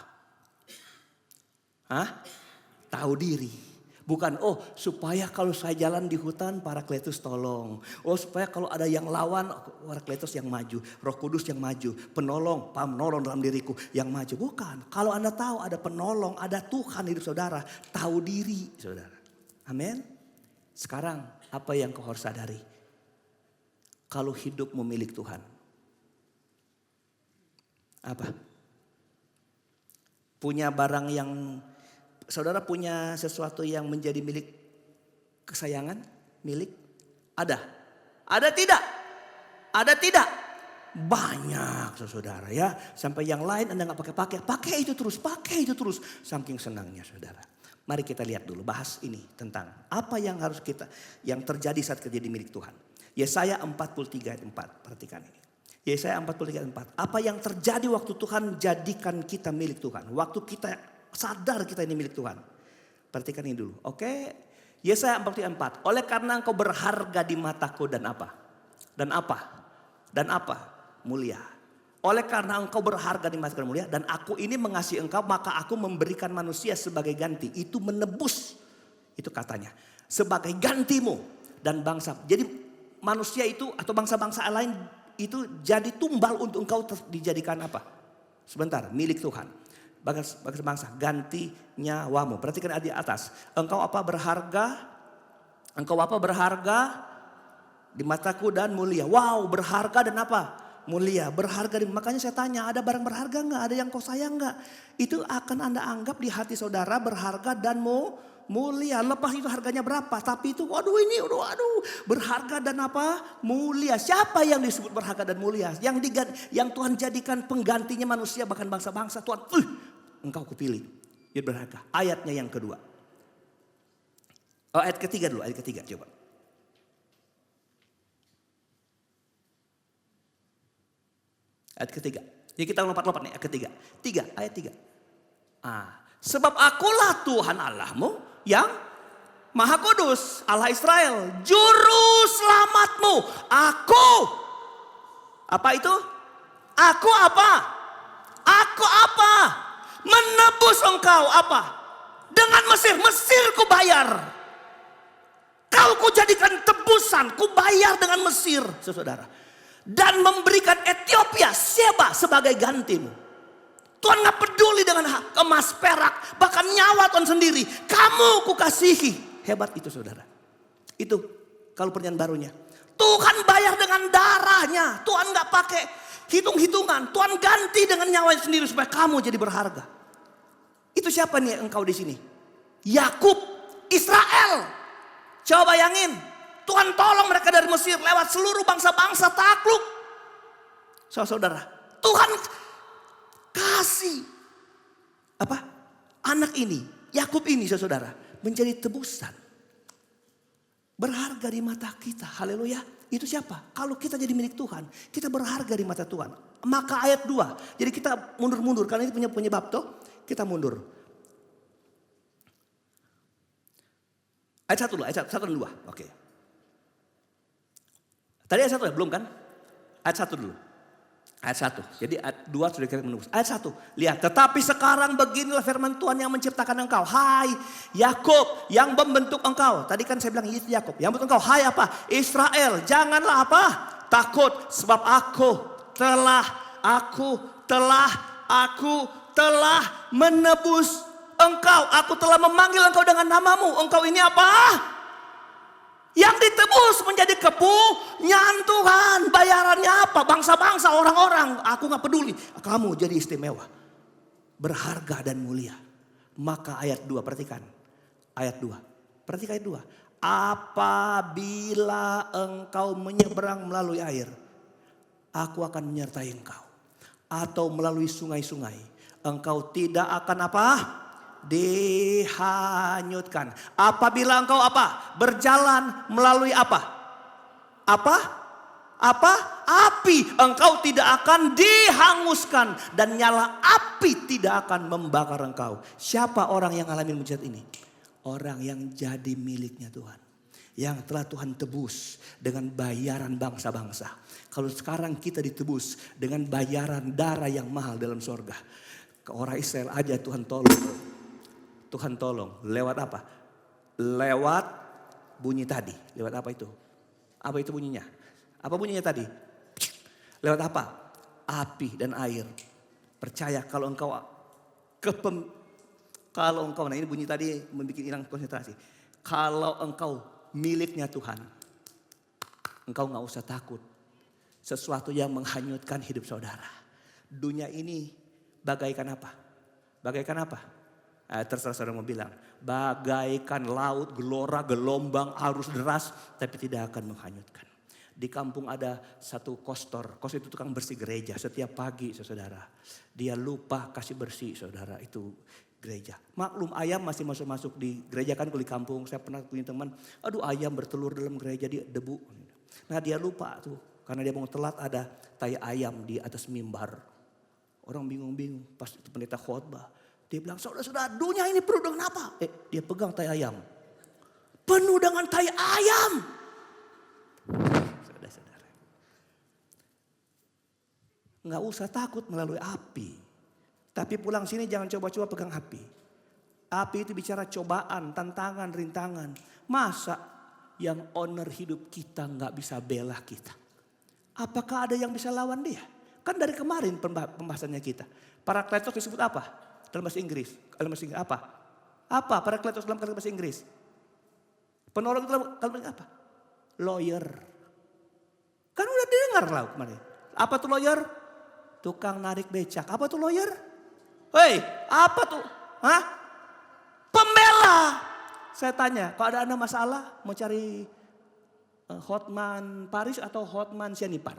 E: Hah? Tahu diri. Bukan supaya kalau saya jalan di hutan Parakletos tolong. Supaya kalau ada yang lawan Parakletos yang maju. Roh Kudus yang maju. Penolong dalam diriku yang maju. Bukan. Kalau Anda tahu ada penolong, ada Tuhan hidup saudara. Tahu diri saudara. Amin. Sekarang apa yang kau harus sadari? Kalau hidup milik Tuhan. Apa? Punya barang yang, saudara punya sesuatu yang menjadi milik kesayangan? Milik? Ada? Ada tidak? Ada tidak? Banyak saudara ya. Sampai yang lain Anda gak pakai. Pakai itu terus. Saking senangnya saudara. Mari kita lihat dulu, bahas ini tentang apa yang harus yang terjadi saat kita jadi milik Tuhan. Yesaya 43 ayat 4, perhatikan ini. Yesaya 43 ayat 4. Apa yang terjadi waktu Tuhan jadikan kita milik Tuhan. Waktu kita sadar kita ini milik Tuhan. Perhatikan ini dulu, oke. Yesaya 43 ayat 4. Oleh karena engkau berharga di mataku dan apa? Dan apa? Mulia. Oleh karena engkau berharga di mataku dan mulia. Dan aku ini mengasihi engkau, maka aku memberikan manusia sebagai ganti. Itu menebus. Itu katanya. Sebagai gantimu dan bangsa. Jadi manusia itu atau bangsa-bangsa lain itu jadi tumbal untuk engkau dijadikan apa? Sebentar, milik Tuhan. Bangsa-bangsa ganti nyawamu. Perhatikan di atas. Engkau apa berharga? Di mataku dan mulia. Wow, berharga dan apa? Mulia, berharga. Makanya saya tanya, ada barang berharga enggak? Ada yang kau sayang enggak? Itu akan Anda anggap di hati saudara berharga dan mulia. Lepas itu harganya berapa? Tapi itu waduh ini waduh berharga dan apa? Mulia. Siapa yang disebut berharga dan mulia? Yang Tuhan jadikan penggantinya manusia bahkan bangsa-bangsa. Tuhan, engkau kupilih. Dia berharga. Ayatnya yang kedua. Oh, ayat ketiga dulu, ayat ketiga coba. Ayat ketiga. Jadi kita lompat-lompat nih ayat ketiga. Ayat 3. Sebab akulah Tuhan Allahmu yang Maha Kudus, Allah Israel, juru selamatmu. Aku. Apa itu? Aku apa? Aku apa? Menebus engkau apa? Dengan Mesir ku bayar. Kau ku jadikan tebusan, ku bayar dengan Mesir, saudara. Dan memberikan Ethiopia, Seba sebagai gantimu. Tuhan gak peduli dengan emas perak, bahkan nyawa Tuhan sendiri. Kamu ku kasihi. Hebat itu saudara. Itu kalau perjanjian barunya. Tuhan bayar dengan darahnya. Tuhan gak pakai hitung-hitungan. Tuhan ganti dengan nyawanya sendiri supaya kamu jadi berharga. Itu siapa nih engkau di sini? Yakub, Israel. Coba bayangin. Tuhan tolong mereka dari Mesir lewat seluruh bangsa-bangsa takluk. Saudara, Tuhan kasih apa? Anak ini, Yakub ini saudara, menjadi tebusan. Berharga di mata kita. Haleluya. Itu siapa? Kalau kita jadi milik Tuhan, kita berharga di mata Tuhan. Maka ayat 2. Jadi kita mundur-mundur karena ini punya penyebab toh. Kita mundur. Ayat 1 dulu, ayat 1 dan 2. Oke. Tadi ayat 1 ya? Belum kan? Ayat 1 dulu. Ayat 1. Jadi ayat 2 sudah kita menembus. Ayat 1. Lihat. Tetapi sekarang beginilah firman Tuhan yang menciptakan engkau. Hai Yakub yang membentuk engkau. Tadi kan saya bilang itu Yakub. Yang membentuk engkau. Hai apa? Israel. Janganlah apa? Takut. Sebab aku telah menebus engkau. Aku telah memanggil engkau dengan namamu. Engkau ini apa? Yang ditebus menjadi kepunyaan Tuhan. Bayarannya apa? Bangsa-bangsa, orang-orang. Aku gak peduli. Kamu jadi istimewa. Berharga dan mulia. Maka ayat 2, perhatikan. Ayat 2. Perhatikan ayat 2. Apabila engkau menyeberang melalui air, aku akan menyertai engkau. Atau melalui sungai-sungai, engkau tidak akan apa? Dihanyutkan. Apabila engkau apa? Berjalan melalui apa? Api. Engkau tidak akan dihanguskan. Dan nyala api tidak akan membakar engkau. Siapa orang yang alami mujizat ini? Orang yang jadi miliknya Tuhan. Yang telah Tuhan tebus dengan bayaran bangsa-bangsa. Kalau sekarang kita ditebus dengan bayaran darah yang mahal dalam sorga. Ke orang Israel aja Tuhan tolong. Tuhan tolong. Lewat apa? Lewat bunyi tadi. Lewat apa itu? Apa itu bunyinya? Apa bunyinya tadi? Lewat apa? Api dan air. Percaya kalau engkau nah ini bunyi tadi membuat hilang konsentrasi. Kalau engkau miliknya Tuhan, engkau gak usah takut. Sesuatu yang menghanyutkan hidup saudara. Dunia ini bagaikan apa? Bagaikan apa? Terserah saudara mau bilang. Bagaikan laut, gelora, gelombang, arus deras. Tapi tidak akan menghanyutkan. Di kampung ada satu kostor. Kostor itu tukang bersih gereja. Setiap pagi saudara. Dia lupa kasih bersih saudara. Itu gereja. Maklum ayam masih masuk-masuk di gereja kan kalau di kampung. Saya pernah punya teman. Aduh ayam bertelur dalam gereja dia debu. Nah dia lupa tuh. Karena dia mau telat ada tai ayam di atas mimbar. Orang bingung-bingung pas itu pendeta khotbah. Dia bilang, saudara-saudara dunia ini penuh dengan apa? Dia pegang tai ayam. Penuh dengan tai ayam. Saudara-saudara. Nggak usah takut melalui api. Tapi pulang sini jangan coba-coba pegang api. Api itu bicara cobaan, tantangan, rintangan. Masa yang owner hidup kita nggak bisa bela kita? Apakah ada yang bisa lawan dia? Kan dari kemarin pembahasannya kita. Parakletos disebut apa? Dalam bahasa Inggris. Dalam bahasa Inggris apa? Apa parakletos dalam bahasa Inggris? Penolong itu dalam apa? Lawyer. Kan udah dengar lah kemarin. Apa tuh lawyer? Tukang narik becak. Apa tuh lawyer? Hei, apa tuh? Hah? Pembela. Saya tanya, kalau ada Anda masalah mau cari Hotman Paris atau Hotman Sianipar?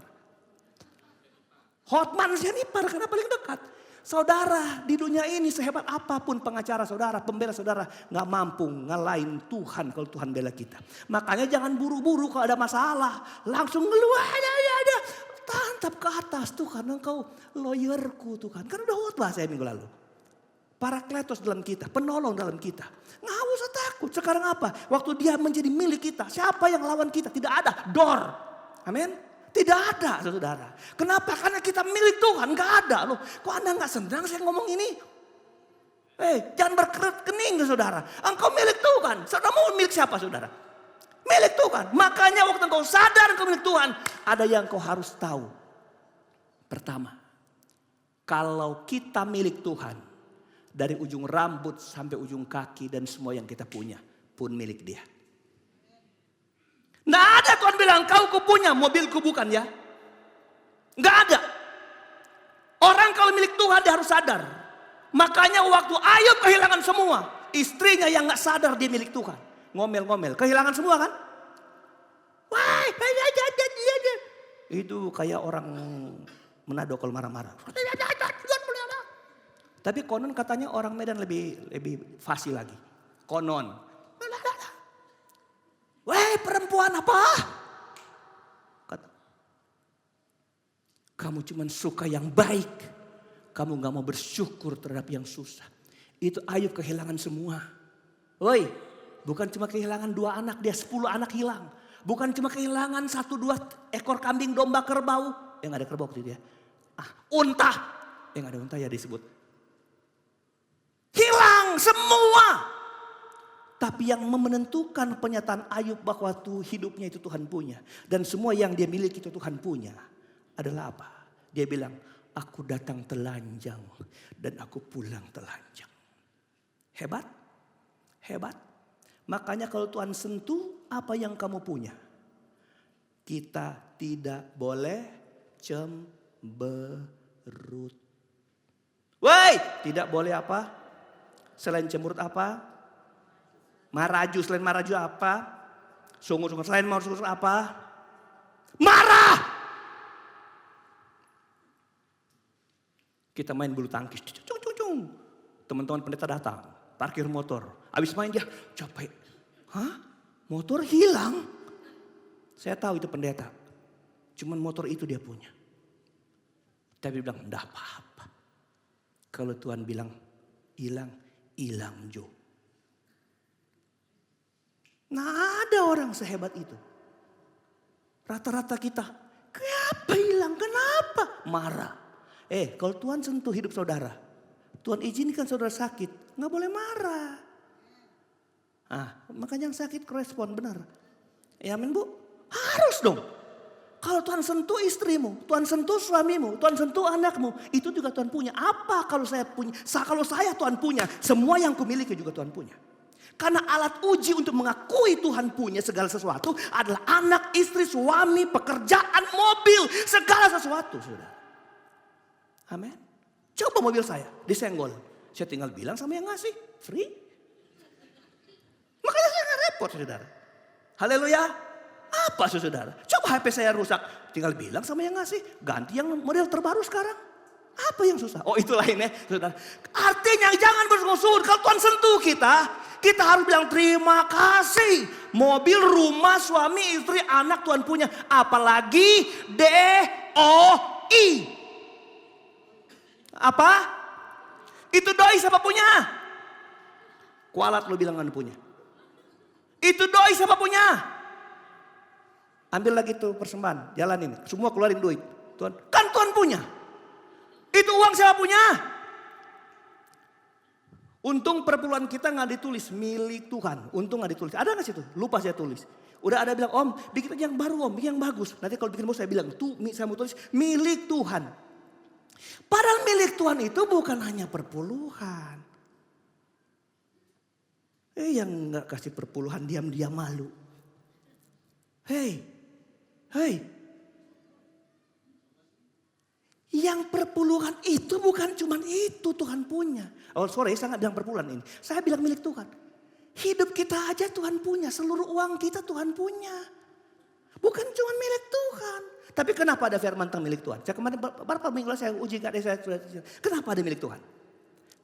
E: Hotman Sianipar karena paling dekat. Saudara, di dunia ini sehebat apapun pengacara saudara, pembela saudara, gak mampu ngalahin Tuhan kalau Tuhan bela kita. Makanya jangan buru-buru kalau ada masalah. Langsung ngeluh, ada. Tantap ke atas, Tuhan engkau lawyerku Tuhan. Kan udah khotbah saya minggu lalu. Parakletos dalam kita, penolong dalam kita. Nggak usah takut, sekarang apa? Waktu dia menjadi milik kita, siapa yang lawan kita? Tidak ada, door. Amin. Tidak ada saudara. Kenapa? Karena kita milik Tuhan. Gak ada loh. Kok Anda gak senang saya ngomong ini? Jangan berkerut kening saudara. Engkau milik Tuhan. Saudara mau milik siapa saudara? Milik Tuhan. Makanya waktu engkau sadar engkau milik Tuhan. Ada yang kau harus tahu. Pertama. Kalau kita milik Tuhan. Dari ujung rambut sampai ujung kaki dan semua yang kita punya. Pun milik dia. Nggak ada Tuhan bilang kau kupunya, mobilku bukan ya. Nggak ada. Orang kalau milik Tuhan dia harus sadar. Makanya waktu Ayub kehilangan semua. Istrinya yang nggak sadar dia milik Tuhan. Ngomel-ngomel. Kehilangan semua kan. Wah, itu kayak orang Manado kalau marah-marah. Tapi konon katanya orang Medan lebih fasih lagi. Konon. Weh perempuan apa? Kata, kamu cuma suka yang baik. Kamu gak mau bersyukur terhadap yang susah. Itu Ayub kehilangan semua. Woi, bukan cuma kehilangan 2 anak, dia 10 anak hilang. Bukan cuma kehilangan 1-2 ekor kambing, domba, kerbau. Gak ada kerbau waktu itu ya. Unta. Gak ada unta ya disebut. Hilang semua. Tapi yang menentukan penyataan Ayub bahwa hidupnya itu Tuhan punya. Dan semua yang dia miliki itu Tuhan punya. Adalah apa? Dia bilang, aku datang telanjang dan aku pulang telanjang. Hebat? Hebat. Makanya kalau Tuhan sentuh apa yang kamu punya. Kita tidak boleh cemberut. Woi, tidak boleh apa? Selain cemberut apa? Maraju, selain maraju apa? Sungguh-sungguh, selain sungguh apa? Marah! Kita main bulu tangkis. Teman-teman pendeta datang. Parkir motor. Habis main dia capek. Hah? Motor hilang? Saya tahu itu pendeta. Cuman motor itu dia punya. Tapi bilang, enggak apa-apa. Kalau Tuhan bilang, hilang, hilang Jo. Nah ada orang sehebat itu. Rata-rata kita, kenapa hilang? Kenapa? Marah. Kalau Tuhan sentuh hidup saudara, Tuhan izinkan saudara sakit, nggak boleh marah. Makanya yang sakit respon benar. Ya amin bu? Harus dong. Kalau Tuhan sentuh istrimu, Tuhan sentuh suamimu, Tuhan sentuh anakmu, itu juga Tuhan punya. Apa kalau saya punya? Kalau saya Tuhan punya, semua yang kumiliki juga Tuhan punya. Karena alat uji untuk mengakui Tuhan punya segala sesuatu adalah anak, istri, suami, pekerjaan, mobil, segala sesuatu. Saudara. Amin. Coba mobil saya disenggol. Saya tinggal bilang sama yang ngasih. Free. Makanya saya gak repot saudara. Haleluya. Apa saudara? Coba HP saya rusak. Tinggal bilang sama yang ngasih. Ganti yang model terbaru sekarang. Apa yang susah? Oh itu lainnya saudara. Artinya jangan bersungut-sungut. Kalau Tuhan sentuh kita harus bilang terima kasih. Mobil, rumah, suami, istri, anak Tuhan punya. Apalagi DOI. Apa? Itu doi siapa punya? Kualat lu bilang kan punya. Itu doi siapa punya? Ambil lagi tuh persembahan, jalanin. Semua keluarin duit. Tuhan, kan Tuhan punya. Itu uang siapa punya? Untung perpuluhan kita nggak ditulis milik Tuhan. Untung nggak ditulis. Ada nggak situ? Lupa saya tulis. Udah ada bilang om, bikin aja yang baru om, bikin yang bagus. Nanti kalau bikin bagus saya bilang tuh saya mau tulis milik Tuhan. Padahal milik Tuhan itu bukan hanya perpuluhan. Yang nggak kasih perpuluhan diam-diam malu. Hei. Yang perpuluhan itu bukan cuma itu Tuhan punya. Oh sorry, saya nggak bilang perpuluhan ini. Saya bilang milik Tuhan. Hidup kita aja Tuhan punya, seluruh uang kita Tuhan punya. Bukan cuma milik Tuhan. Tapi kenapa ada firman tentang milik Tuhan? Saya kemarin beberapa minggu lalu saya uji, kenapa ada milik Tuhan?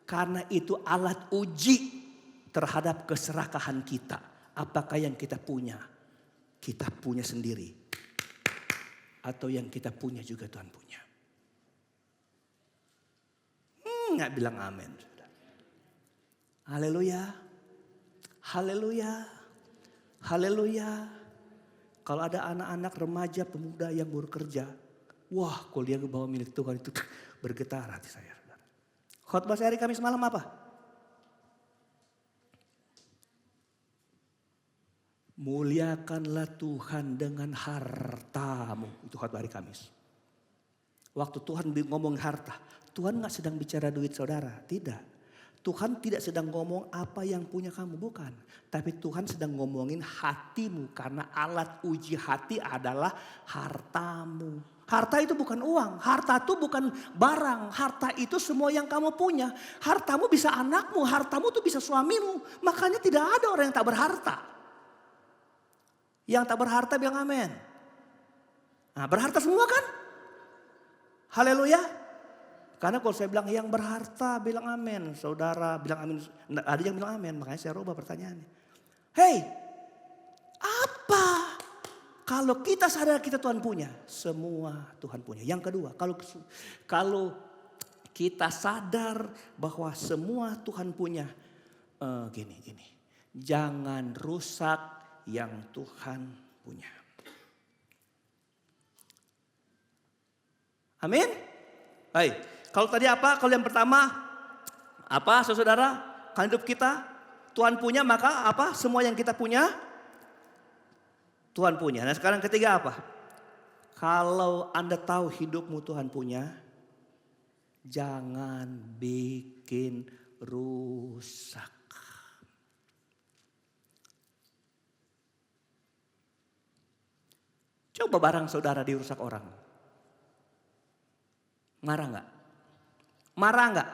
E: Karena itu alat uji terhadap keserakahan kita. Apakah yang kita punya sendiri. Atau yang kita punya juga Tuhan punya. Nggak bilang amin. Haleluya. Haleluya. Haleluya. Kalau ada anak-anak remaja pemuda yang baru kerja. Wah, kalau dia bawa milik Tuhan itu bergetar hati saya. Khotbah saya hari Kamis malam apa? Muliakanlah Tuhan dengan hartamu. Itu khotbah hari Kamis. Waktu Tuhan ngomong harta. Tuhan gak sedang bicara duit saudara. Tidak. Tuhan tidak sedang ngomong apa yang punya kamu, bukan. Tapi Tuhan sedang ngomongin hatimu. Karena alat uji hati adalah hartamu. Harta itu bukan uang. Harta itu bukan barang. Harta itu semua yang kamu punya. Hartamu bisa anakmu. Hartamu itu bisa suamimu. Makanya tidak ada orang yang tak berharta. Yang tak berharta bilang amin. Nah, berharta semua kan? Haleluya. Karena kalau saya bilang yang berharta bilang amin. Saudara bilang amin. Ada yang bilang amin. Makanya saya rubah pertanyaannya. Hei, apa? Kalau kita sadar kita Tuhan punya. Semua Tuhan punya. Yang kedua, kalau kita sadar bahwa semua Tuhan punya. Gini. Jangan rusak yang Tuhan punya. Amin? Baik. Kalau tadi apa? Kalau yang pertama apa saudara? Kalau hidup kita Tuhan punya maka apa? Semua yang kita punya Tuhan punya. Nah sekarang ketiga apa? Kalau Anda tahu hidupmu Tuhan punya, jangan bikin rusak. Coba barang saudara dirusak orang. Marah enggak? Marah enggak?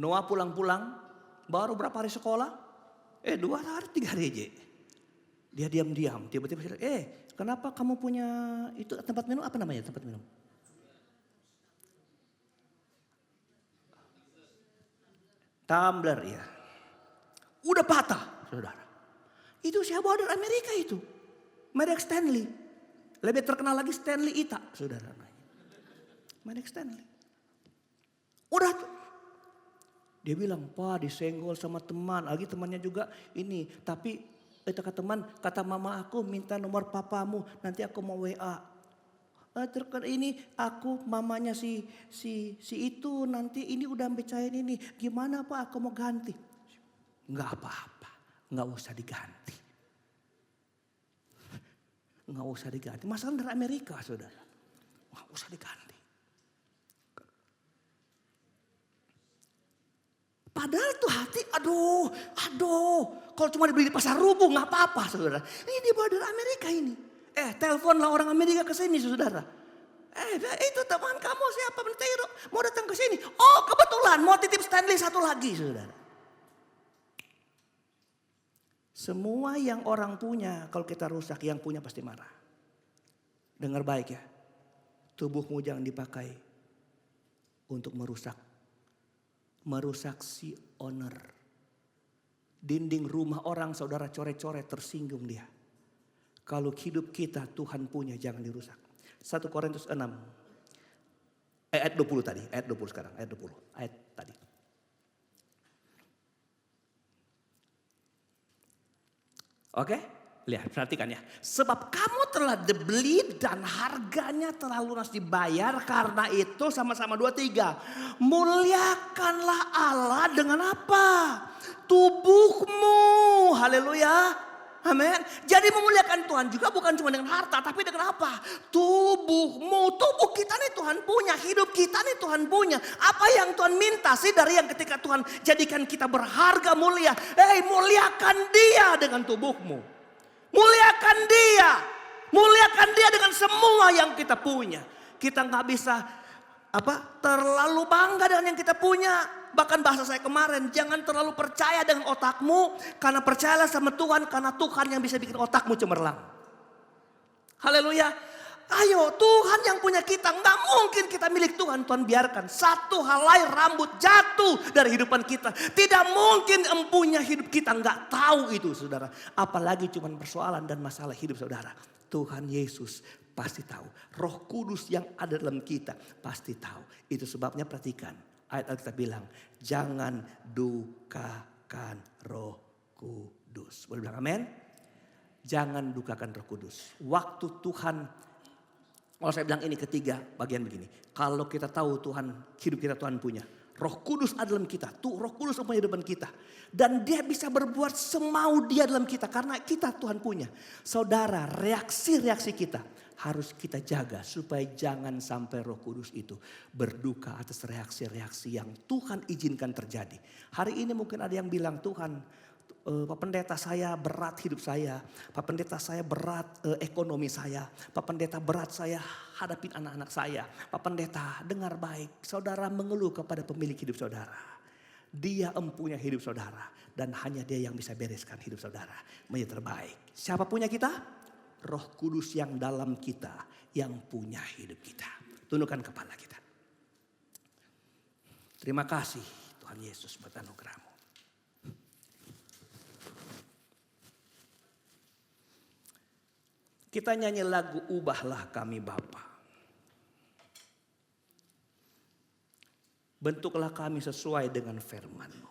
E: Noah pulang-pulang, baru berapa hari sekolah? 2 hari 3 hari aja. Dia diam-diam, tiba-tiba kenapa kamu punya itu tempat minum, apa namanya tempat minum? Tumbler ya. Udah patah, saudara. Itu siapa dari Amerika itu? Merek Stanley. Lebih terkenal lagi Stanley Ita, saudara. Merek Stanley. Udah tuh. Dia bilang, Pak disenggol sama teman. Lagi temannya juga ini. Tapi kata mama aku minta nomor papamu. Nanti aku mau WA. Ini aku mamanya si itu. Nanti ini udah becain ini. Gimana Pak aku mau ganti. Enggak apa-apa. Enggak usah diganti. Enggak usah diganti. Masalah dari Amerika saudara. Enggak usah diganti. Padahal tuh hati, aduh. Kalau cuma dibeli di pasar rubuh nggak apa-apa saudara. Ini dibawa dari Amerika ini. Teleponlah orang Amerika ke sini saudara. Itu teman kamu siapa Mentero mau datang ke sini. Oh kebetulan mau titip Stanley satu lagi saudara. Semua yang orang punya kalau kita rusak yang punya pasti marah. Dengar baik ya. Tubuhmu jangan dipakai untuk merusak si owner. Dinding rumah orang saudara coret-coret tersinggung dia. Kalau hidup kita Tuhan punya jangan dirusak. 1 Korintus 6. Ayat 20 tadi. Ayat 20 sekarang. Ayat 20. Ayat tadi. Oke? Lihat, perhatikan ya. Sebab kamu telah dibeli dan harganya telah lunas dibayar. Karena itu sama-sama 2-3. Muliakanlah Allah dengan apa? Tubuhmu. Haleluya. Amin. Jadi memuliakan Tuhan juga bukan cuma dengan harta. Tapi dengan apa? Tubuhmu. Tubuh kita nih Tuhan punya. Hidup kita nih Tuhan punya. Apa yang Tuhan minta sih dari yang ketika Tuhan jadikan kita berharga mulia. Muliakan dia dengan tubuhmu. Muliakan dia. Muliakan dia dengan semua yang kita punya. Kita gak bisa terlalu bangga dengan yang kita punya. Bahkan bahasa saya kemarin, jangan terlalu percaya dengan otakmu. Karena percayalah sama Tuhan, karena Tuhan yang bisa bikin otakmu cemerlang. Haleluya. Ayo, Tuhan yang punya kita. Nggak mungkin kita milik Tuhan. Tuhan biarkan satu helai rambut jatuh dari kehidupan kita. Tidak mungkin empunya hidup kita nggak tahu itu, saudara. Apalagi cuma persoalan dan masalah hidup saudara. Tuhan Yesus pasti tahu. Roh Kudus yang ada dalam kita pasti tahu. Itu sebabnya perhatikan. Ayat kita bilang, jangan dukakan Roh Kudus. Boleh bilang amin? Jangan dukakan Roh Kudus. Waktu Tuhan, kalau saya bilang ini ketiga bagian begini. Kalau kita tahu Tuhan, hidup kita Tuhan punya. Roh Kudus ada dalam kita. Tuh Roh Kudus punya depan kita. Dan dia bisa berbuat semau dia dalam kita. Karena kita Tuhan punya. Saudara, reaksi-reaksi kita harus kita jaga. Supaya jangan sampai Roh Kudus itu berduka atas reaksi-reaksi yang Tuhan izinkan terjadi. Hari ini mungkin ada yang bilang, Tuhan, Pak Pendeta saya berat hidup saya. Pak Pendeta saya berat ekonomi saya. Pak Pendeta berat saya hadapin anak-anak saya. Pak Pendeta dengar baik. Saudara mengeluh kepada pemilik hidup saudara. Dia empunya hidup saudara. Dan hanya dia yang bisa bereskan hidup saudara menjadi terbaik. Siapa punya kita? Roh Kudus yang dalam kita. Yang punya hidup kita. Tundukkan kepala kita. Terima kasih Tuhan Yesus buat anugerah-Mu. Kita nyanyi lagu Ubahlah Kami Bapa. Bentuklah kami sesuai dengan firman-Mu.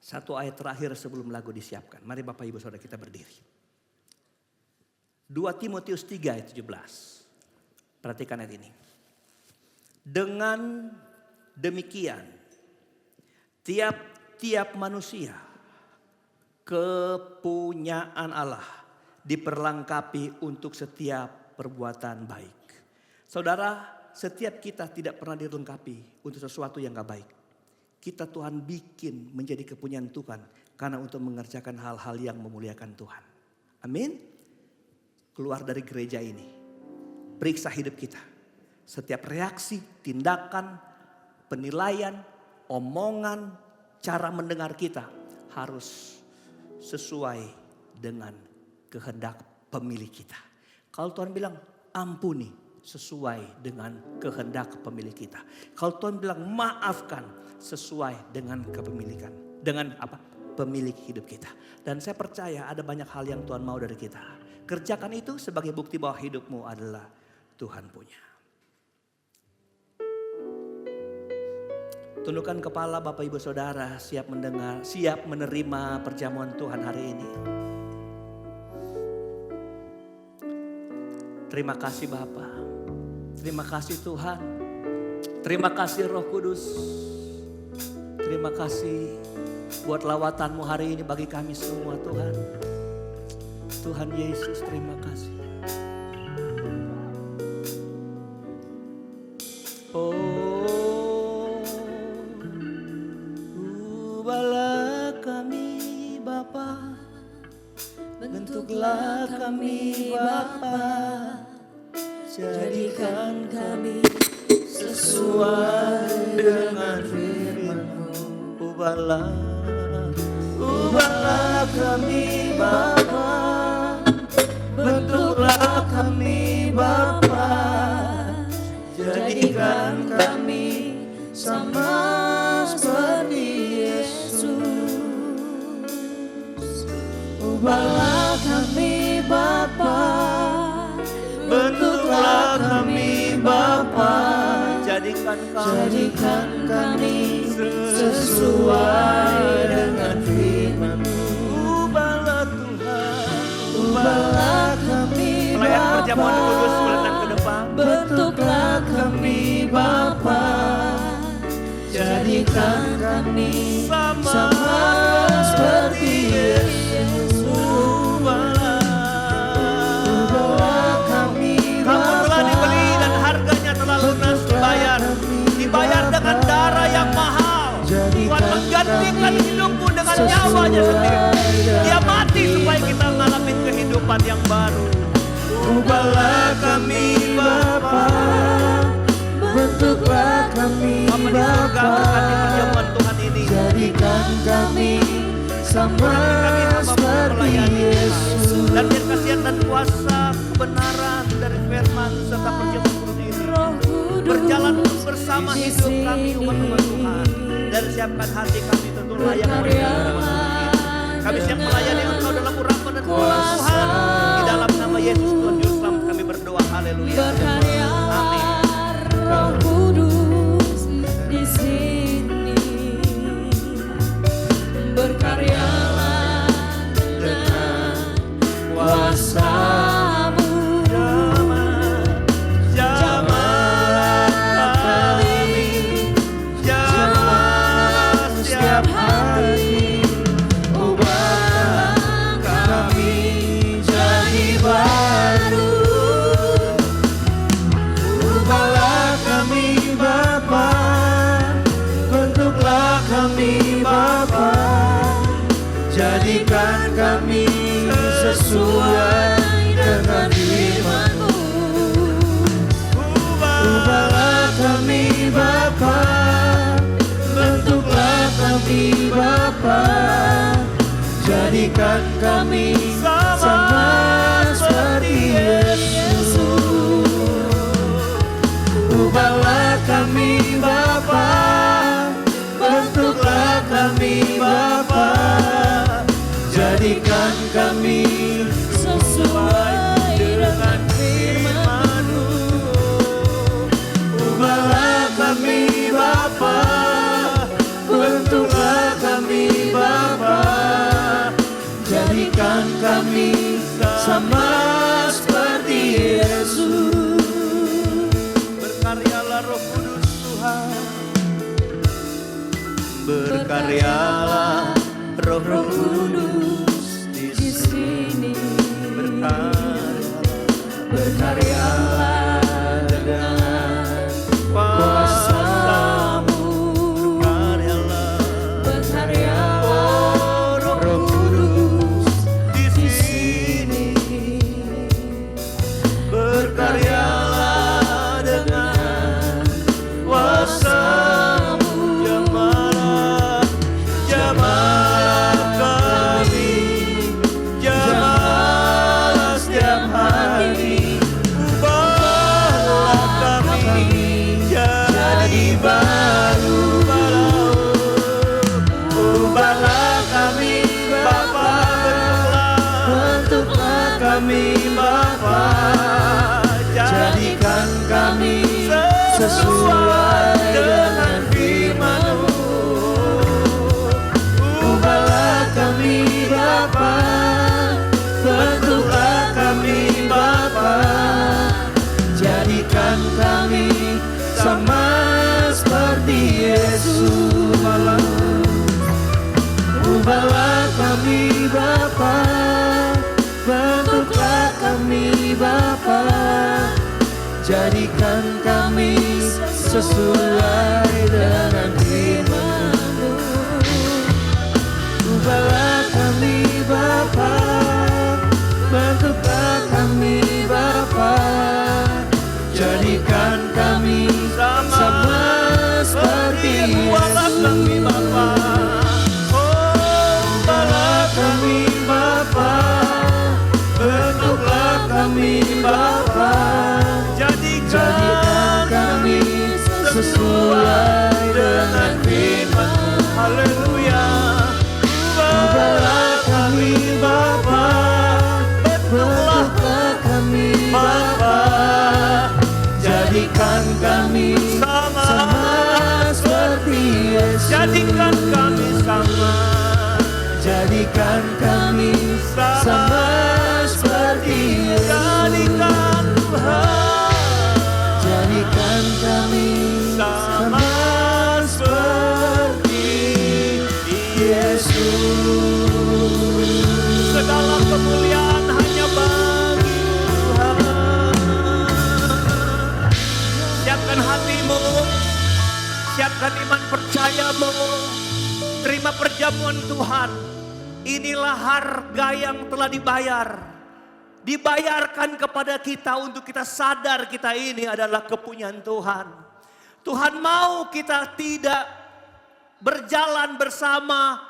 E: Satu ayat terakhir sebelum lagu disiapkan. Mari Bapak Ibu Saudara kita berdiri. 2 Timotius 3 ayat 17. Perhatikan ayat ini. Dengan demikian, tiap-tiap manusia kepunyaan Allah diperlengkapi untuk setiap perbuatan baik. Saudara, setiap kita tidak pernah dilengkapi untuk sesuatu yang gak baik. Kita Tuhan bikin menjadi kepunyaan Tuhan karena untuk mengerjakan hal-hal yang memuliakan Tuhan. Amin. Keluar dari gereja ini, periksa hidup kita. Setiap reaksi, tindakan, penilaian, omongan, cara mendengar kita harus sesuai dengan kehendak pemilik kita. Kalau Tuhan bilang ampuni, sesuai dengan kehendak pemilik kita. Kalau Tuhan bilang maafkan, sesuai dengan kepemilikan. Dengan apa? Pemilik hidup kita. Dan saya percaya ada banyak hal yang Tuhan mau dari kita. Kerjakan itu sebagai bukti bahwa hidupmu adalah Tuhan punya. Tundukkan kepala Bapak Ibu Saudara, siap mendengar, siap menerima perjamuan Tuhan hari ini. Terima kasih Bapa. Terima kasih Tuhan. Terima kasih Roh Kudus. Terima kasih buat lawatan-Mu hari ini bagi kami semua Tuhan. Tuhan Yesus, terima kasih. Ubahlah kami Bapa, bentuklah kami Bapa, jadikan kami sesuai dengan firman-Mu. Ubahlah kami Bapa, bentuklah kami Bapa, jadikan kami sama seperti Yesus. Ubahlah kami Bapa, bentuklah kami Bapa, jadikan kami sesuai dengan firman-Mu. Ubahlah Tuhan, ubahlah kami Bapa. Pelayan perjamuan kudus datang ke depan. Bentuklah kami Bapa, jadikan kami sama seperti Yesus. Ubahlah kami Bapa. Kamu telah dibeli dan harganya telah lunas dibayar dengan darah yang mahal. Tuhan menggantikan hidupmu dengan nyawanya sendiri. Dia mati supaya kita mengalami kehidupan yang baru. Ubahlah kami Bapa, sama seperti Yesus. Dan biar kasihan dan kuasa kebenaran dari firman serta perjamuan kudus ini berjalan bersama hidup kami umat-umat Tuhan. Dan siapkan hati kami tentu layak menerima. Kami siap melayani Engkau dalam urapan dan kuasa Tuhan. Di dalam nama Yesus Tuhan Juru Selamat kami berdoa. Haleluya. Amin.
C: Roh Kudus di sini, berkaryalah dengan kuasa-Mu.
E: Jamah kami, jamah setiap hari, ubah kami jadi baru. Ubahlah kami Bapa, bentuklah kami Bapa, jadikan kami sesuai dengan firman-Mu. Ubahlah kami Bapa, bentuklah kami Bapa, jadikan kami sama seperti Yesus. Ubahlah kami Bapa, bentuklah kami Bapa, jadikan kami sesuai dengan firman-Mu. Ubahlah kami Bapa, bentuklah kami Bapa, jadikan kami sama seperti Yesus. Berkaryalah Roh Kudus Tuhan, berkaryalah Roh Kudus di sini, berkaryalah dengan kuasa-Mu, berkaryalah Roh Kudus di sini, berkaryalah dengan kuasa-Mu. Jamah kami, jamah setiap hari, ubahlah kami jadi baru. Ubahlah kami Bapa, bentuklah kami Bapa, jadikan kami sesuai dengan firman-Mu. Ubahlah kami Bapa, bentuklah kami Bapa, jadikan kami sama seperti Yesus. Ubahlah kami Bapa, bentuklah kami Bapa, jadikan kami sesuai dengan firman-Mu. Ubahlah kami Bapa, bentuklah kami Bapa, jadikan kami sama seperti Yesus. Ubahlah kami Bapa, bentuklah kami Bapa, jadikan kami sesuai dengan firman. Haleluya. Ubahlah kami Bapa, bentuklah kami Bapa, jadikan kami sama seperti Yesus. Jadikan kami sama, jadikan kami sama seperti Yesus. Jadikan Tuhan, jadikan kami sama seperti Yesus. Segala kemuliaan hanya bagi Tuhan. Siapkan hatimu, siapkan iman percayamu, terima perjamuan Tuhan. Inilah harga yang telah dibayar. Dibayarkan kepada kita untuk kita sadar kita ini adalah kepunyaan Tuhan. Tuhan mau kita tidak berjalan bersama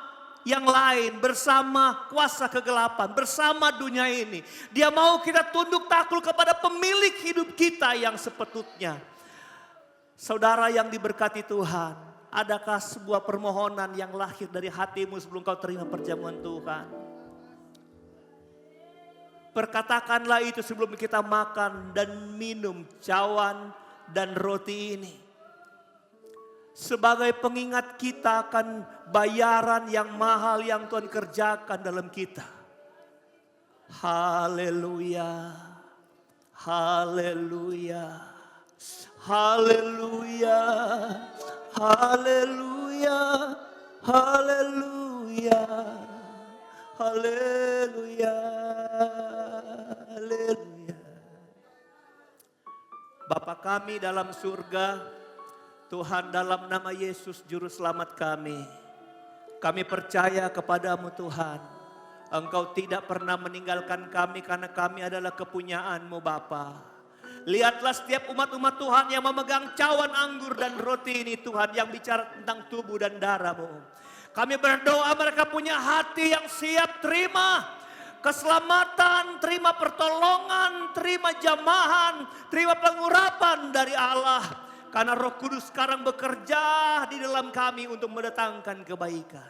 E: yang lain, bersama kuasa kegelapan, bersama dunia ini. Dia mau kita tunduk takluk kepada pemilik hidup kita yang sepetutnya. Saudara yang diberkati Tuhan, adakah sebuah permohonan yang lahir dari hatimu sebelum kau terima perjamuan Tuhan? Perkatakanlah itu sebelum kita makan dan minum cawan dan roti ini. Sebagai pengingat kita akan bayaran yang mahal yang Tuhan kerjakan dalam kita. Haleluya, haleluya, haleluya, haleluya, haleluya, haleluya, haleluya. Bapa kami dalam surga, Tuhan, dalam nama Yesus Juru Selamat kami percaya kepadamu Tuhan. Engkau tidak pernah meninggalkan kami karena kami adalah kepunyaan-Mu Bapa. Lihatlah setiap umat-umat Tuhan yang memegang cawan anggur dan roti ini Tuhan, yang bicara tentang tubuh dan darah-Mu. Kami berdoa mereka punya hati yang siap terima keselamatan, terima pertolongan, terima jamahan, terima pengurapan dari Allah. Karena Roh Kudus sekarang bekerja di dalam kami untuk mendatangkan kebaikan.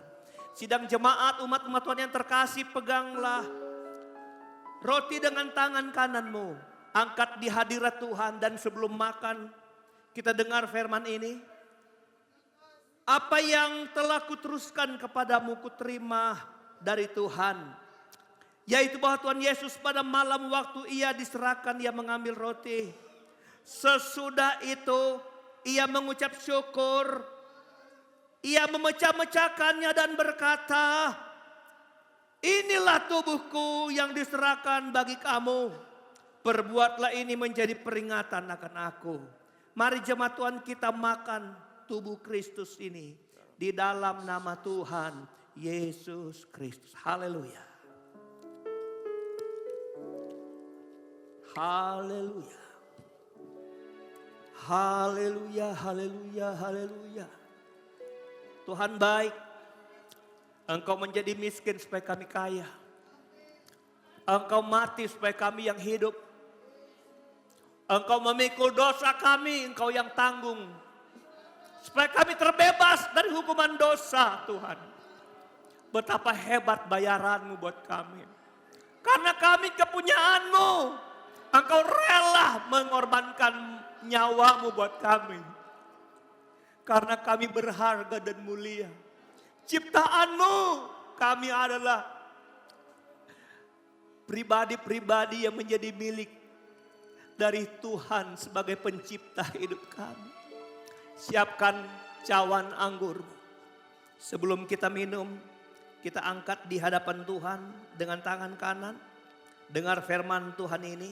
E: Sidang jemaat umat-umat Tuhan yang terkasih, peganglah roti dengan tangan kananmu. Angkat di hadirat Tuhan, dan sebelum makan kita dengar firman ini. Apa yang telah kuteruskan kepadamu kuterima dari Tuhan. Yaitu bahwa Tuhan Yesus pada malam waktu ia diserahkan, ia mengambil roti. Sesudah itu ia mengucap syukur, ia memecah-mecahkannya dan berkata, inilah tubuhku yang diserahkan bagi kamu. Perbuatlah ini menjadi peringatan akan aku. Mari jemaat Tuhan kita makan tubuh Kristus ini di dalam nama Tuhan Yesus Kristus. Haleluya. Haleluya. Haleluya, haleluya, haleluya. Tuhan baik. Engkau menjadi miskin supaya kami kaya. Engkau mati supaya kami yang hidup. Engkau memikul dosa kami, Engkau yang tanggung. Supaya kami terbebas dari hukuman dosa, Tuhan. Betapa hebat bayaran-Mu buat kami. Karena kami kepunyaan-Mu. Engkau rela mengorbankan nyawa-Mu buat kami. Karena kami berharga dan mulia. Ciptaan-Mu, kami adalah pribadi-pribadi yang menjadi milik dari Tuhan sebagai pencipta hidup kami. Siapkan cawan anggur. Sebelum kita minum, kita angkat di hadapan Tuhan dengan tangan kanan. Dengar firman Tuhan ini.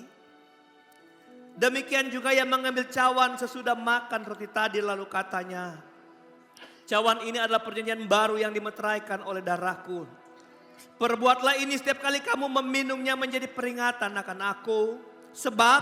E: Demikian juga yang mengambil cawan sesudah makan roti tadi, lalu katanya, cawan ini adalah perjanjian baru yang dimeteraikan oleh darahku. Perbuatlah ini setiap kali kamu meminumnya menjadi peringatan akan aku. Sebab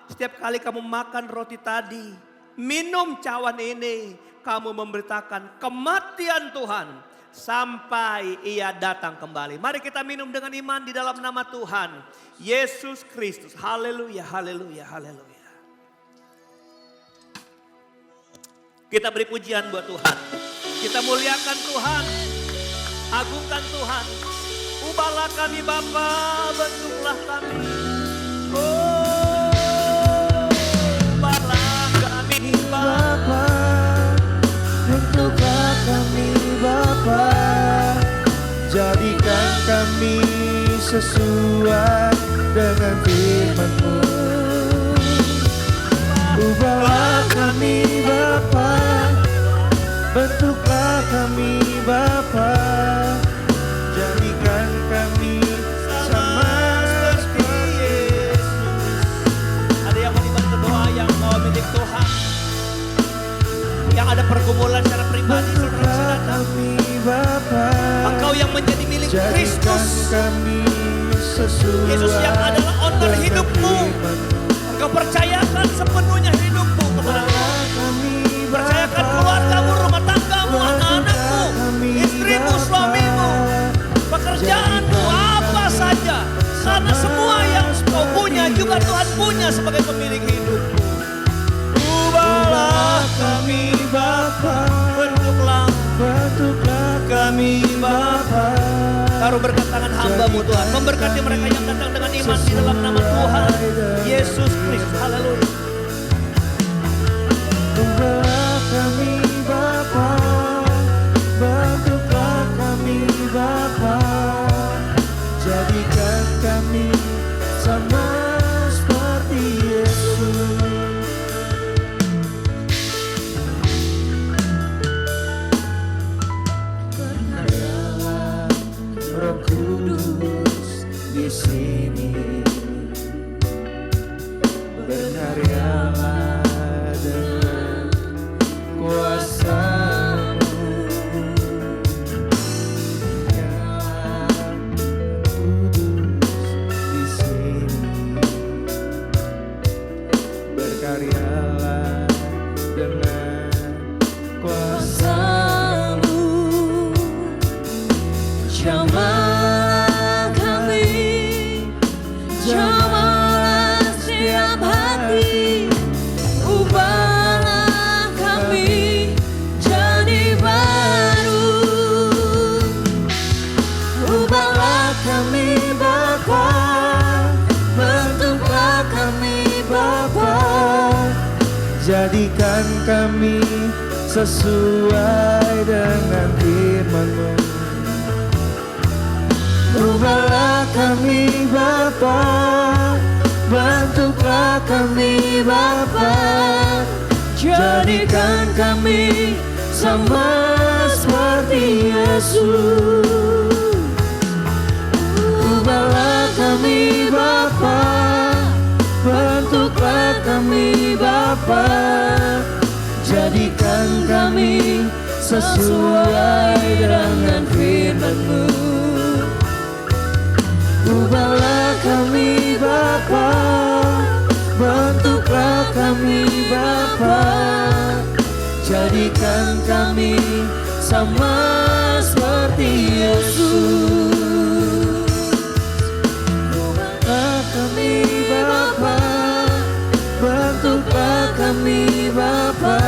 E: setiap kali kamu makan roti tadi, minum cawan ini, kamu memberitakan kematian Tuhan sampai ia datang kembali. Mari kita minum dengan iman di dalam nama Tuhan Yesus Kristus. Haleluya, haleluya, haleluya. Kita beri pujian buat Tuhan. Kita muliakan Tuhan. Agungkan Tuhan. Ubahlah kami Bapa, bentuklah kami. Oh, ubahlah kami Bapa, bentuklah kami Bapa. Jadikan kami sesuai dengan firman-Mu. Ubahlah kami Bapa, bentuklah kami Bapa. Jadikan kami sama seperti Yesus. Ada yang mau dibantu doa yang mau milik Tuhan, yang ada pergumulan secara pribadi, saudara-saudara. Engkau yang menjadi milik Kristus. Yesus yang adalah owner hidupmu. Engkau percayakan sepenuhnya hidupmu kepada-Mu. Percayakan keluargamu, rumah tanggamu, anak-anakmu, istrimu, suamimu. kami Bapa. Taruh berkat tangan hamba-Mu Tuhan. Memberkati mereka yang datang dengan iman di dalam nama Tuhan Yesus Kristus. Haleluya.
F: Membelah kami Bapa, bentuklah kami Bapa, jadikan kami sama seperti Yesus. Berkaryalah Roh Kudus di sini, berkaryalah dengan kuasa-Mu. Berkaryalah Kudus di sini, berkaryalah dengan kuasa-Mu. Jamah kami, jamah setiap hati, ubahlah kami jadi baru. Ubahlah kami Bapa, bentuklah kami Bapa, jadikan kami sesuai dengan firman-Mu. Ubahlah kami Bapa, bentuklah kami Bapa, jadikan kami sama seperti Yesus. Ubahlah kami Bapa, bentuklah kami Bapa, jadikan kami sesuai dengan firman-Mu. Ubahlah kami Bapa, bentuklah kami Bapa, jadikan kami sama seperti Yesus. Ubahlah kami Bapa, bentuklah kami Bapa,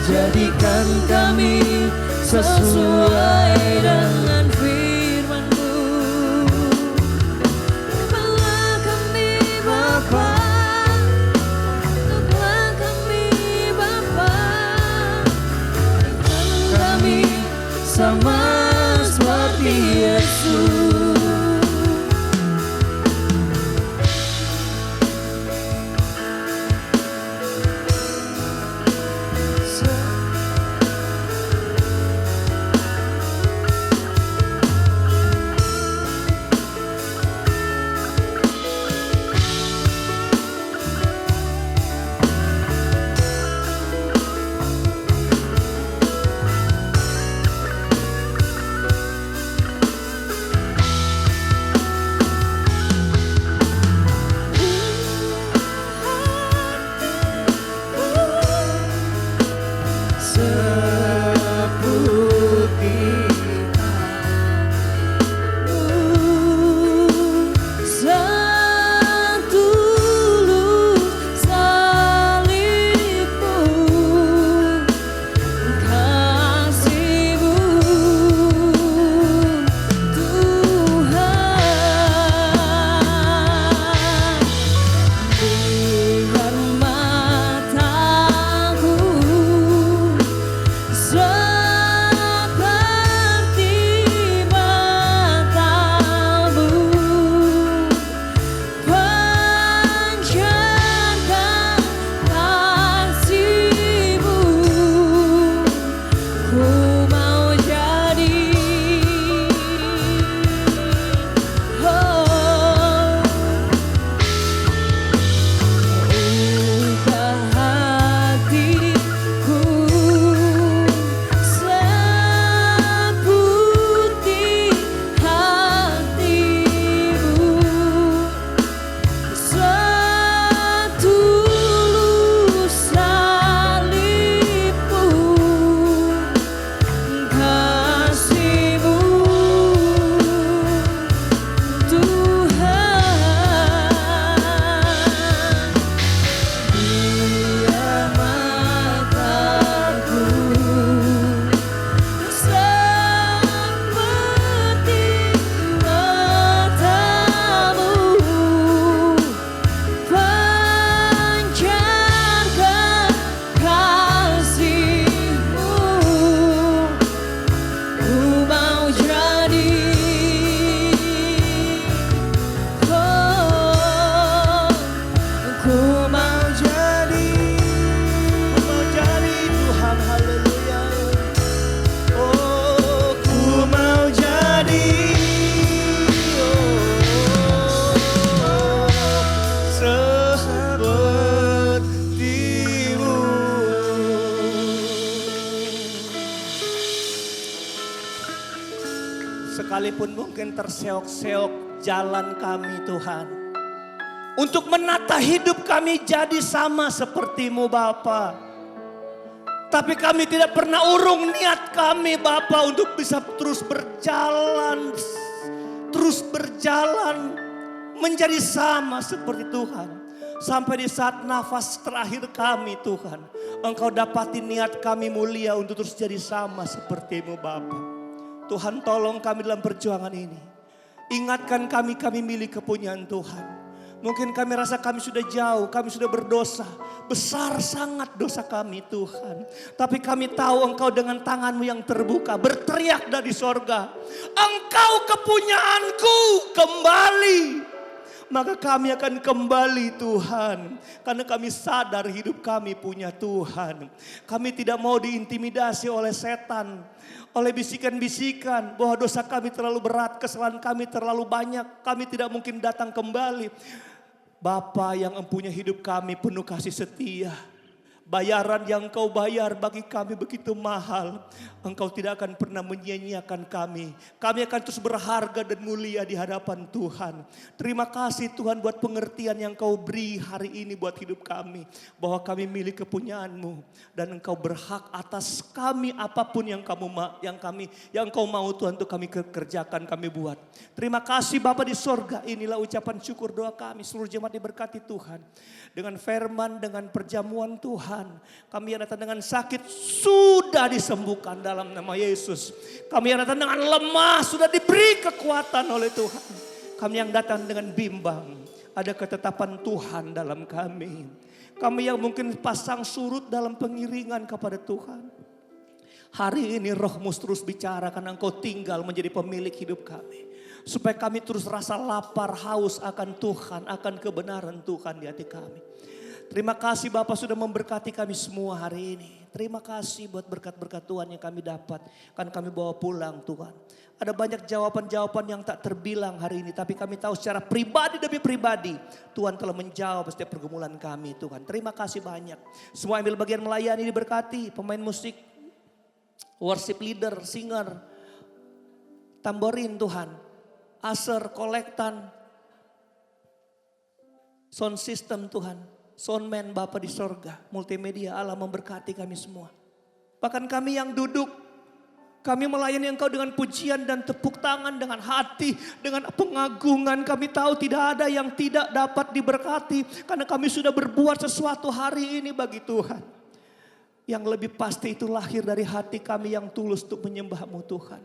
F: jadikan kami sesuai dengan firman-Mu. Ubahlah kami Bapa, bentuklah kami Bapa, jadikan kami sama seperti Yesus.
E: Sekalipun mungkin terseok-seok jalan kami Tuhan. Untuk menata hidup kami jadi sama seperti-Mu Bapa. Tapi kami tidak pernah urung niat kami Bapa untuk bisa terus berjalan. Terus berjalan menjadi sama seperti Tuhan. Sampai di saat nafas terakhir kami Tuhan. Engkau dapati niat kami mulia untuk terus jadi sama seperti-Mu Bapa. Tuhan tolong kami dalam perjuangan ini. Ingatkan kami milik kepunyaan Tuhan. Mungkin kami rasa kami sudah jauh, kami sudah berdosa. Besar sangat dosa kami Tuhan. Tapi kami tahu Engkau dengan tangan-Mu yang terbuka berteriak dari sorga. Engkau kepunyaanku, kembali. Maka kami akan kembali Tuhan. Karena kami sadar hidup kami punya Tuhan. Kami tidak mau diintimidasi oleh setan. Oleh bisikan-bisikan bahwa dosa kami terlalu berat, kesalahan kami terlalu banyak. Kami tidak mungkin datang kembali. Bapa yang empunya hidup kami penuh kasih setia. Bayaran yang Engkau bayar bagi kami begitu mahal. Engkau tidak akan pernah menyia-nyiakan kami. Kami akan terus berharga dan mulia di hadapan Tuhan. Terima kasih Tuhan buat pengertian yang Engkau beri hari ini buat hidup kami. Bahwa kami milik kepunyaan-Mu. Dan Engkau berhak atas kami apapun yang Engkau mau Tuhan untuk kami kerjakan, kami buat. Terima kasih Bapa di sorga. Inilah ucapan syukur doa kami. Seluruh jemaat diberkati Tuhan. Dengan firman, dengan perjamuan Tuhan. Kami yang datang dengan sakit sudah disembuhkan dalam nama Yesus. Kami yang datang dengan lemah sudah diberi kekuatan oleh Tuhan. Kami yang datang dengan bimbang, ada ketetapan Tuhan dalam kami. Kami yang mungkin pasang surut dalam pengiringan kepada Tuhan. Hari ini Roh-Mu terus bicara karena Engkau tinggal menjadi pemilik hidup kami. Supaya kami terus rasa lapar, haus akan Tuhan, akan kebenaran Tuhan di hati kami. Terima kasih Bapak sudah memberkati kami semua hari ini. Terima kasih buat berkat-berkat Tuhan yang kami dapat. Kan kami bawa pulang Tuhan. Ada banyak jawaban-jawaban yang tak terbilang hari ini. Tapi kami tahu secara pribadi demi pribadi. Tuhan telah menjawab setiap pergumulan kami Tuhan. Terima kasih banyak. Semua ambil bagian melayani diberkati. Pemain musik, worship leader, singer, tamborin Tuhan. Aser, kolektan, sound system Tuhan. Soundman Bapa di sorga, multimedia Allah memberkati kami semua. Bahkan kami yang duduk, kami melayani Engkau dengan pujian dan tepuk tangan, dengan hati, dengan pengagungan. Kami tahu tidak ada yang tidak dapat diberkati. Karena kami sudah berbuat sesuatu hari ini bagi Tuhan. Yang lebih pasti itu lahir dari hati kami yang tulus untuk menyembah-Mu Tuhan.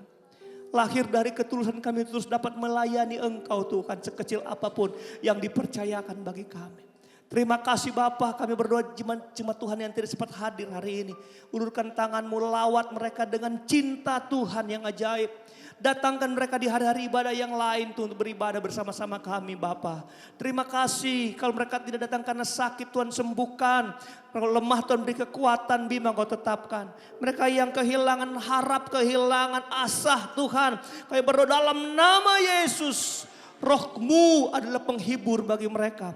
E: Lahir dari ketulusan kami terus dapat melayani Engkau Tuhan. Sekecil apapun yang dipercayakan bagi kami. Terima kasih Bapa, kami berdoa jemaat Tuhan yang tidak sempat hadir hari ini. Ulurkan tangan-Mu, lawat mereka dengan cinta Tuhan yang ajaib. Datangkan mereka di hari-hari ibadah yang lain Tuhan untuk beribadah bersama-sama kami Bapa. Terima kasih kalau mereka tidak datang karena sakit Tuhan sembuhkan. Kalau lemah Tuhan beri kekuatan, bimbang Kau tetapkan. Mereka yang kehilangan harap, kehilangan asa Tuhan. Kami berdoa dalam nama Yesus. Roh-Mu adalah penghibur bagi mereka.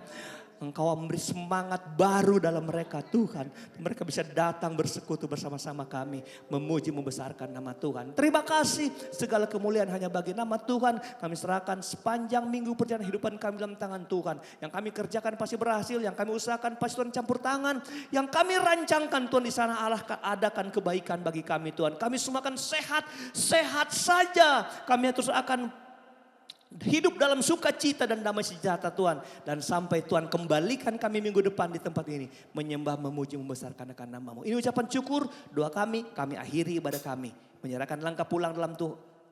E: Engkau memberi semangat baru dalam mereka Tuhan. Mereka bisa datang bersekutu bersama-sama kami. Memuji membesarkan nama Tuhan. Terima kasih segala kemuliaan hanya bagi nama Tuhan. Kami serahkan sepanjang minggu perjalanan kehidupan kami dalam tangan Tuhan. Yang kami kerjakan pasti berhasil. Yang kami usahakan pasti Tuhan campur tangan. Yang kami rancangkan Tuhan di sana Allah adakan kebaikan bagi kami Tuhan. Kami semua akan sehat, sehat saja. Kami terus akan hidup dalam sukacita dan damai sejahtera Tuhan. Dan sampai Tuhan kembalikan kami minggu depan di tempat ini. Menyembah, memuji, membesarkan akan nama-Mu. Ini ucapan syukur, doa kami akhiri ibadah kami. Menyerahkan langkah pulang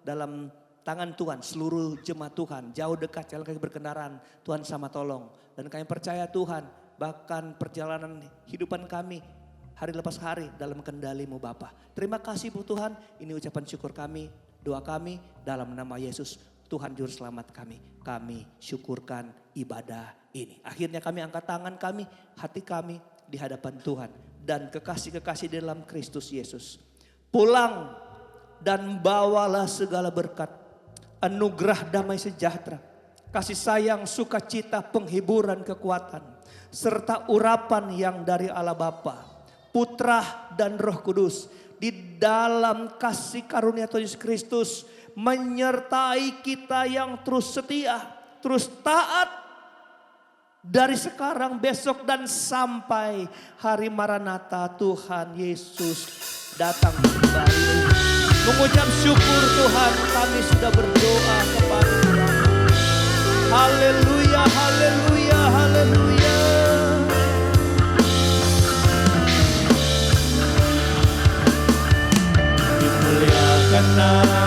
E: dalam tangan Tuhan. Seluruh jemaat Tuhan, jauh dekat, jalan kaki berkendaraan. Tuhan sama tolong. Dan kami percaya Tuhan, bahkan perjalanan hidupan kami hari lepas hari dalam kendali-Mu Bapa. Terima kasih Bu Tuhan, ini ucapan syukur kami, doa kami dalam nama Yesus. Tuhan Juru Selamat kami syukurkan ibadah ini. Akhirnya kami angkat tangan kami, hati kami di hadapan Tuhan. Dan kekasih-kekasih dalam Kristus Yesus. Pulang dan bawalah segala berkat, anugerah damai sejahtera, kasih sayang, sukacita, penghiburan, kekuatan. Serta urapan yang dari Allah Bapa, Putra dan Roh Kudus. di dalam kasih karunia Tuhan Yesus Kristus menyertai kita yang terus setia, terus taat dari sekarang, besok dan sampai hari Maranatha Tuhan Yesus datang kembali. Mengucap syukur Tuhan, kami sudah berdoa kepada Tuhan. Haleluya, haleluya, haleluya. Dimuliakan nama